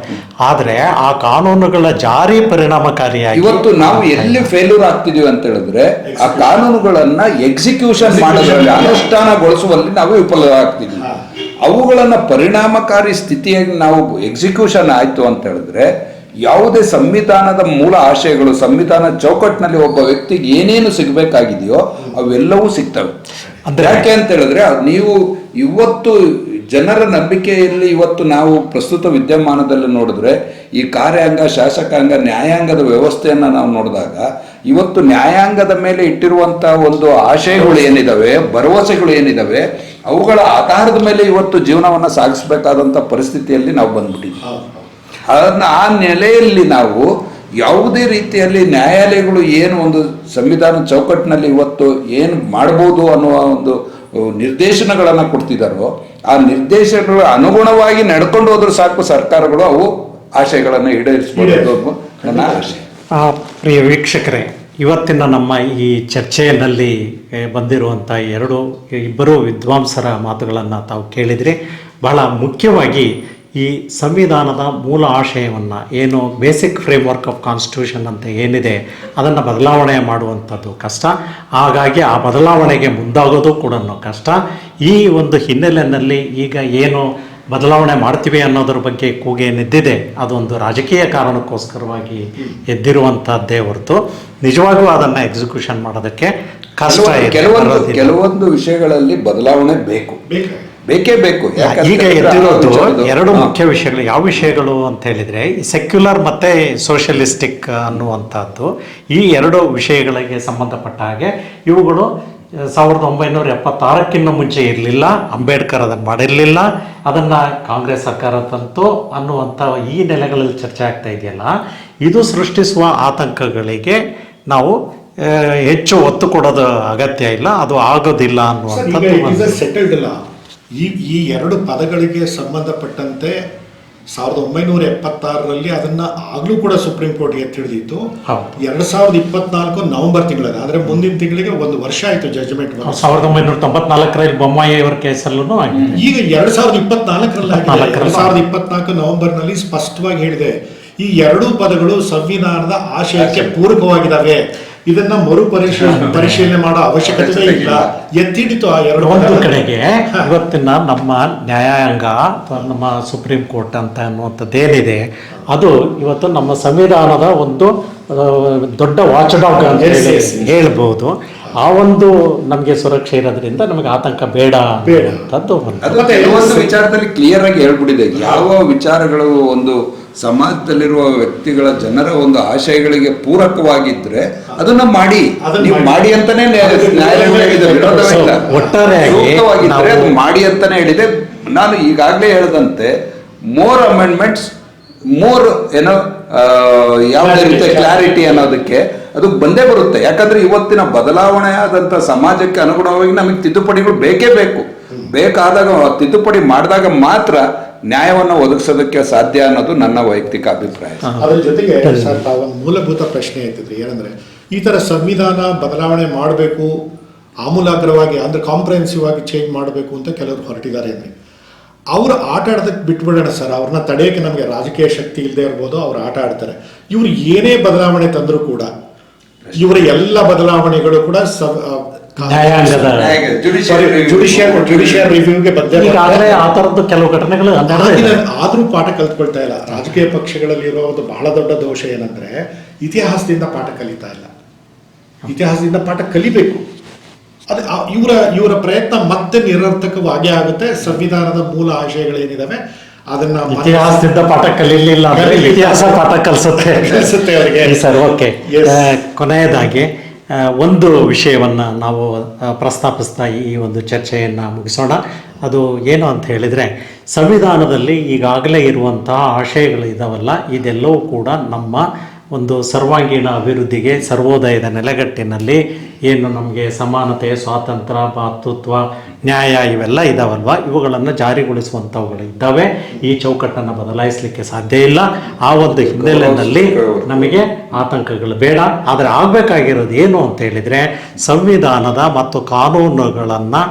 ಆದ್ರೆ ಆ ಕಾನೂನುಗಳ ಜಾರಿ ಪರಿಣಾಮಕಾರಿಯಾಗಿ ಇವತ್ತು ನಾವು ಎಲ್ಲಿ ಫೇಲ್ಯೂರ್ ಆಗ್ತಿದೀವಿ ಅಂತ ಹೇಳಿದ್ರೆ ಆ ಕಾನೂನುಗಳನ್ನ ಎಕ್ಸಿಕ್ಯೂಷನ್ ಮಾಡೋದ್ರಲ್ಲಿ ಅನುಷ್ಠಾನಗೊಳಿಸುವಲ್ಲಿ ನಾವು ವಿಫಲರಾಗ್ತಿದ್ವಿ. ಅವುಗಳನ್ನ ಪರಿಣಾಮಕಾರಿ ಸ್ಥಿತಿಯಾಗಿ ನಾವು ಎಕ್ಸಿಕ್ಯೂಷನ್ ಆಯ್ತು ಅಂತ ಹೇಳಿದ್ರೆ ಯಾವುದೇ ಸಂವಿಧಾನದ ಮೂಲ ಆಶಯಗಳು ಸಂವಿಧಾನ ಚೌಕಟ್ಟಿನಲ್ಲಿ ಒಬ್ಬ ವ್ಯಕ್ತಿಗೆ ಏನೇನು ಸಿಗಬೇಕಾಗಿದೆಯೋ ಅವೆಲ್ಲವೂ ಸಿಗ್ತವೆ. ಯಾಕೆ ಅಂತ ಹೇಳಿದ್ರೆ ನೀವು ಇವತ್ತು ಜನರ ನಂಬಿಕೆಯಲ್ಲಿ ಇವತ್ತು ನಾವು ಪ್ರಸ್ತುತ ವಿದ್ಯಮಾನದಲ್ಲಿ ನೋಡಿದ್ರೆ ಈ ಕಾರ್ಯಾಂಗ, ಶಾಸಕಾಂಗ, ನ್ಯಾಯಾಂಗದ ವ್ಯವಸ್ಥೆಯನ್ನು ನಾವು ನೋಡಿದಾಗ ಇವತ್ತು ನ್ಯಾಯಾಂಗದ ಮೇಲೆ ಇಟ್ಟಿರುವಂಥ ಒಂದು ಆಶಯಗಳು ಏನಿದಾವೆ, ಭರವಸೆಗಳು ಏನಿದಾವೆ, ಅವುಗಳ ಆಧಾರದ ಮೇಲೆ ಇವತ್ತು ಜೀವನವನ್ನು ಸಾಗಿಸಬೇಕಾದಂಥ ಪರಿಸ್ಥಿತಿಯಲ್ಲಿ ನಾವು ಬಂದ್ಬಿಟ್ಟಿದ್ವಿ. ಅದನ್ನ ಆ ನೆಲೆಯಲ್ಲಿ ನಾವು ಯಾವುದೇ ರೀತಿಯಲ್ಲಿ ನ್ಯಾಯಾಲಯಗಳು ಏನು ಒಂದು ಸಂವಿಧಾನ ಚೌಕಟ್ಟಿನಲ್ಲಿ ಇವತ್ತು ಏನು ಮಾಡ್ಬೋದು ಅನ್ನುವ ಒಂದು ನಿರ್ದೇಶನಗಳನ್ನು ಕೊಡ್ತಿದ್ದಾರೋ ಆ ನಿರ್ದೇಶನಗಳ ಅನುಗುಣವಾಗಿ ನಡ್ಕೊಂಡು ಹೋದ್ರೂ ಸಾಕು ಸರ್ಕಾರಗಳು ಅವು ಆಶಯಗಳನ್ನು ಈಡೇರಿಸಬಹುದು ನನ್ನ ಆಶಯ. ಪ್ರಿಯ ವೀಕ್ಷಕರೇ, ಇವತ್ತಿನ ನಮ್ಮ ಈ ಚರ್ಚೆಯಲ್ಲಿ ಬಂದಿರುವಂಥ ಇಬ್ಬರು ವಿದ್ವಾಂಸರ ಮಾತುಗಳನ್ನು ತಾವು ಕೇಳಿದರೆ ಬಹಳ ಮುಖ್ಯವಾಗಿ ಈ ಸಂವಿಧಾನದ ಮೂಲ ಆಶಯವನ್ನು ಏನು ಬೇಸಿಕ್ ಫ್ರೇಮ್ವರ್ಕ್ ಆಫ್ ಕಾನ್ಸ್ಟಿಟ್ಯೂಷನ್ ಅಂತ ಏನಿದೆ ಅದನ್ನು ಬದಲಾವಣೆ ಮಾಡುವಂಥದ್ದು ಕಷ್ಟ. ಹಾಗಾಗಿ ಆ ಬದಲಾವಣೆಗೆ ಮುಂದಾಗೋದು ಕೂಡ ಕಷ್ಟ. ಈ ಒಂದು ಹಿನ್ನೆಲೆಯಲ್ಲಿ ಈಗ ಏನು ಬದಲಾವಣೆ ಮಾಡ್ತೀವಿ ಅನ್ನೋದ್ರ ಬಗ್ಗೆ ಕೂಗೇನಿದ್ದಿದೆ ಅದೊಂದು ರಾಜಕೀಯ ಕಾರಣಕ್ಕೋಸ್ಕರವಾಗಿ ಎದ್ದಿರುವಂಥದ್ದೇ ಹೊರತು ನಿಜವಾಗೂ ಅದನ್ನು ಎಕ್ಸಿಕ್ಯೂಷನ್ ಮಾಡೋದಕ್ಕೆ ಕಷ್ಟ. ಕೆಲವೊಂದು ವಿಷಯಗಳಲ್ಲಿ ಬದಲಾವಣೆ ಬೇಕೇ ಬೇಕು. ಈಗ ಎದ್ದಿರೋದು ಎರಡು ಮುಖ್ಯ ವಿಷಯಗಳು. ಯಾವ ವಿಷಯಗಳು ಅಂತ ಹೇಳಿದರೆ ಈ ಸೆಕ್ಯುಲರ್ ಮತ್ತು ಸೋಷಿಯಲಿಸ್ಟಿಕ್ ಅನ್ನುವಂಥದ್ದು. ಈ ಎರಡು ವಿಷಯಗಳಿಗೆ ಸಂಬಂಧಪಟ್ಟ ಹಾಗೆ ಇವುಗಳು 1976ಕ್ಕಿಂತ ಮುಂಚೆ ಇರಲಿಲ್ಲ. ಅಂಬೇಡ್ಕರ್ ಅದನ್ನು ಮಾಡಿರಲಿಲ್ಲ. ಅದನ್ನು ಕಾಂಗ್ರೆಸ್ ಸರ್ಕಾರ ತಂತು ಅನ್ನುವಂಥ ಈ ನೆಲೆಗಳಲ್ಲಿ ಚರ್ಚೆ ಆಗ್ತಾ ಇದೆಯಲ್ಲ, ಇದು ಸೃಷ್ಟಿಸುವ ಆತಂಕಗಳಿಗೆ ನಾವು ಹೆಚ್ಚು ಒತ್ತು ಕೊಡೋದು ಅಗತ್ಯ ಇಲ್ಲ, ಅದು ಆಗೋದಿಲ್ಲ ಅನ್ನುವಂಥದ್ದು. ಈ ಎರಡು ಪದಗಳಿಗೆ ಸಂಬಂಧಪಟ್ಟಂತೆ 1976ರಲ್ಲಿ ಅದನ್ನ ಆಗ್ಲೂ ಕೂಡ ಸುಪ್ರೀಂ ಕೋರ್ಟ್ ಎತ್ತಿಡಿದಿತ್ತು. 2024 ನವೆಂಬರ್ ತಿಂಗಳಲ್ಲಿ, ಅಂದ್ರೆ ಮುಂದಿನ ತಿಂಗಳಿಗೆ ಒಂದು ವರ್ಷ ಆಯ್ತು ಜಡ್ಜ್ಮೆಂಟ್. 1994ರಲ್ಲಿ ಬೊಮ್ಮಾಯಿ ಅವರ ಕೇಸಲ್ಲೂ ಈಗ 2024ರಲ್ಲಿ 2024 ನವೆಂಬರ್ನಲ್ಲಿ ಸ್ಪಷ್ಟವಾಗಿ ಹೇಳಿದೆ, ಈ ಎರಡೂ ಪದಗಳು ಸಂವಿಧಾನದ ಆಶಯಕ್ಕೆ ಪೂರಕವಾಗಿದ್ದಾವೆ, ಇದನ್ನ ಪರಿಶೀಲನೆ ಮಾಡೋ ಅವಶ್ಯಕತೆ ಇಲ್ಲ, ಎತ್ತಿಡಿತು ಆ ಎರಡು. ಒಂದು ಕಡೆಗೆ ಇವತ್ತಿನ ನಮ್ಮ ನ್ಯಾಯಾಂಗ ಅಥವಾ ನಮ್ಮ ಸುಪ್ರೀಂ ಕೋರ್ಟ್ ಅಂತ ಅನ್ನುವಂಥದ್ದೇನಿದೆ ಅದು ಇವತ್ತು ನಮ್ಮ ಸಂವಿಧಾನದ ಒಂದು ದೊಡ್ಡ ವಾಚಡಾಗ್ ಅಂತ ಹೇಳ್ಬೋದು. ಆ ಒಂದು ನಮಗೆ ಸುರಕ್ಷೆ ಇರೋದ್ರಿಂದ ನಮಗೆ ಆತಂಕ ಬೇಡ ಅಂತದ್ದು. ಕೆಲವೊಂದು ವಿಚಾರದಲ್ಲಿ ಕ್ಲಿಯರ್ ಆಗಿ ಹೇಳ್ಬಿಟ್ಟಿದೆ, ಯಾವ ವಿಚಾರಗಳು ಒಂದು ಸಮಾಜದಲ್ಲಿರುವ ವ್ಯಕ್ತಿಗಳ ಜನರ ಒಂದು ಆಶಯಗಳಿಗೆ ಪೂರಕವಾಗಿದ್ರೆ ಅದನ್ನ ಮಾಡಿ, ನೀವು ಮಾಡಿ ಅಂತಾನೆ ಸೂಕ್ತವಾಗಿದ್ರೆ ಅದು ಮಾಡಿ ಅಂತಾನೆ ಹೇಳಿದೆ. ನಾನು ಈಗಾಗಲೇ ಹೇಳಿದಂತೆ ಮೋರ್ ಅಮೆಂಡ್ಮೆಂಟ್ಸ್, ಮೋರ್ ಏನೋ ಯಾವುದೇ ರೀತಿಯ ಕ್ಲಾರಿಟಿ ಅನ್ನೋದಕ್ಕೆ ಅದು ಬಂದೇ ಬರುತ್ತೆ. ಯಾಕಂದ್ರೆ ಇವತ್ತಿನ ಬದಲಾವಣೆ ಆದಂಥ ಸಮಾಜಕ್ಕೆ ಅನುಗುಣವಾಗಿ ನಮಗೆ ತಿದ್ದುಪಡಿಗಳು ಬೇಕೇ ಬೇಕು. ಬೇಕಾದಾಗ ತಿದ್ದುಪಡಿ ಮಾಡಿದಾಗ ಮಾತ್ರ ನ್ಯಾಯವನ್ನು ಒದಗಿಸೋದಕ್ಕೆ ಸಾಧ್ಯ ಅನ್ನೋದು ನನ್ನ ವೈಯಕ್ತಿಕ ಅಭಿಪ್ರಾಯ. ಅದ್ರ ಜೊತೆಗೆ ಸರ್ ತಾವೊಂದು ಮೂಲಭೂತ ಪ್ರಶ್ನೆ ಎತ್ತಿದ್ರಿ, ಏನಂದ್ರೆ ಈ ತರ ಸಂವಿಧಾನ ಬದಲಾವಣೆ ಮಾಡಬೇಕು, ಆಮೂಲಾಗ್ರವಾಗಿ ಅಂದ್ರೆ ಕಾಂಪ್ರಹೆನ್ಸಿವ್ ಆಗಿ ಚೇಂಜ್ ಮಾಡಬೇಕು ಅಂತ ಕೆಲವರು ಹೊರಟಿದ್ದಾರೆ ಅಂದ್ರೆ ಅವ್ರು ಆಟ ಆಡೋದಕ್ಕೆ ಬಿಟ್ಬಿಡೋಣ ಸರ್. ಅವ್ರನ್ನ ತಡೆಯೋಕ್ಕೆ ನಮಗೆ ರಾಜಕೀಯ ಶಕ್ತಿ ಇಲ್ಲದೆ ಇರ್ಬೋದು, ಅವ್ರು ಆಟ ಆಡ್ತಾರೆ. ಇವ್ರು ಏನೇ ಬದಲಾವಣೆ ತಂದರೂ ಕೂಡ ಇವರ ಎಲ್ಲ ಬದಲಾವಣೆಗಳು ಕೂಡ ಜುಡಿಷಿಯಲ್ ರಿವ್ಯೂಗೆ ಈಗಾಗಲೇ ಆ ಥರದ್ದು ಕೆಲವು ಘಟನೆಗಳು ಆದ್ರೂ ಪಾಠ ಕಲ್ತ್ಕೊಳ್ತಾ ಇಲ್ಲ. ರಾಜಕೀಯ ಪಕ್ಷಗಳಲ್ಲಿರೋ ಒಂದು ಬಹಳ ದೊಡ್ಡ ದೋಷ ಏನಂದ್ರೆ ಇತಿಹಾಸದಿಂದ ಪಾಠ ಕಲಿತಾ ಇಲ್ಲ. ಇತಿಹಾಸದಿಂದ ಪಾಠ ಕಲಿಬೇಕು. ಅದು ಇವರ ಪ್ರಯತ್ನ ಮತ್ತೆ ನಿರರ್ಥಕವಾಗೇ ಆಗುತ್ತೆ. ಸಂವಿಧಾನದ ಮೂಲ ಆಶಯಗಳೇನಿದಾವೆ ಅದನ್ನ ಇತಿಹಾಸದಿಂದ ಪಾಠ ಕಲೀಲಿಲ್ಲ ಅಂದ್ರೆ ಇತಿಹಾಸ ಪಾಠ ಕಲಿಸುತ್ತೆ ಅವರಿಗೆ. Sir, okay. ಕೊನೆಯದಾಗಿ ಒಂದು ವಿಷಯವನ್ನು ನಾವು ಪ್ರಸ್ತಾಪಿಸ್ತಾ ಈ ಒಂದು ಚರ್ಚೆಯನ್ನು ಮುಗಿಸೋಣ. ಅದು ಏನು ಅಂತ ಹೇಳಿದರೆ, ಸಂವಿಧಾನದಲ್ಲಿ ಈಗಾಗಲೇ ಇರುವಂತಹ ಆಶಯಗಳಿದಾವಲ್ಲ, ಇದೆಲ್ಲವೂ ಕೂಡ ನಮ್ಮ ಒಂದು ಸರ್ವಾಂಗೀಣ ಅಭಿವೃದ್ಧಿಗೆ, ಸರ್ವೋದಯದ ನೆಲೆಗಟ್ಟಿನಲ್ಲಿ ಏನು ನಮಗೆ ಸಮಾನತೆ, ಸ್ವಾತಂತ್ರ್ಯ, ಭಾತೃತ್ವ, ನ್ಯಾಯ ಇವೆಲ್ಲ ಇದಾವಲ್ವ, ಇವುಗಳನ್ನು ಜಾರಿಗೊಳಿಸುವಂಥವುಗಳು ಇದ್ದಾವೆ. ಈ ಚೌಕಟ್ಟನ್ನು ಬದಲಾಯಿಸಲಿಕ್ಕೆ ಸಾಧ್ಯ ಇಲ್ಲ. ಆ ಒಂದು ಹಿನ್ನೆಲೆಯಲ್ಲಿ ನಮಗೆ ಆತಂಕಗಳು ಬೇಡ. ಆದರೆ ಆಗಬೇಕಾಗಿರೋದು ಏನು ಅಂತ ಹೇಳಿದರೆ, ಸಂವಿಧಾನದ ಮತ್ತು ಕಾನೂನುಗಳನ್ನು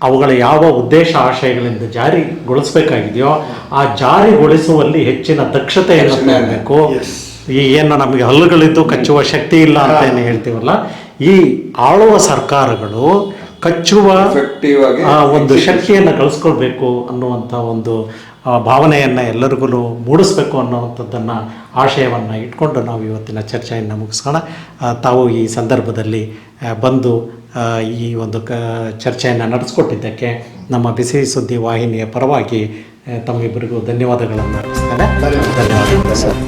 ಅವುಗಳ ಯಾವ ಉದ್ದೇಶ ಆಶಯಗಳಿಂದ ಜಾರಿಗೊಳಿಸಬೇಕಾಗಿದೆಯೋ ಆ ಜಾರಿಗೊಳಿಸುವಲ್ಲಿ ಹೆಚ್ಚಿನ ದಕ್ಷತೆಯನ್ನು ತರಬೇಕು. ಈ ಏನು ನಮಗೆ ಹಲ್ಲುಗಳಿದ್ದು ಕಚ್ಚುವ ಶಕ್ತಿ ಇಲ್ಲ ಅಂತ ಏನು ಹೇಳ್ತೀವಲ್ಲ, ಈ ಆಳುವ ಸರ್ಕಾರಗಳು ಕಚ್ಚುವ ಒಂದು ಶಕ್ತಿಯನ್ನು ಗಳಿಸ್ಕೊಳ್ಬೇಕು ಅನ್ನುವಂಥ ಒಂದು ಭಾವನೆಯನ್ನು ಎಲ್ಲರಿಗೂ ಮೂಡಿಸ್ಬೇಕು ಅನ್ನುವಂಥದ್ದನ್ನು ಆಶಯವನ್ನು ಇಟ್ಕೊಂಡು ನಾವು ಇವತ್ತಿನ ಚರ್ಚೆಯನ್ನು ಮುಗಿಸ್ಕೋಣ. ತಾವು ಈ ಸಂದರ್ಭದಲ್ಲಿ ಬಂದು ಈ ಒಂದು ಚರ್ಚೆಯನ್ನು ನಡೆಸ್ಕೊಟ್ಟಿದ್ದಕ್ಕೆ ನಮ್ಮ ಬಿಸಿ ಸುದ್ದಿ ವಾಹಿನಿಯ ಪರವಾಗಿ ತಮ್ಮಿಬ್ಬರಿಗೂ ಧನ್ಯವಾದಗಳನ್ನು ಅರ್ಪಿಸ್ತೇನೆ. ಧನ್ಯವಾದಗಳು ಸರ್.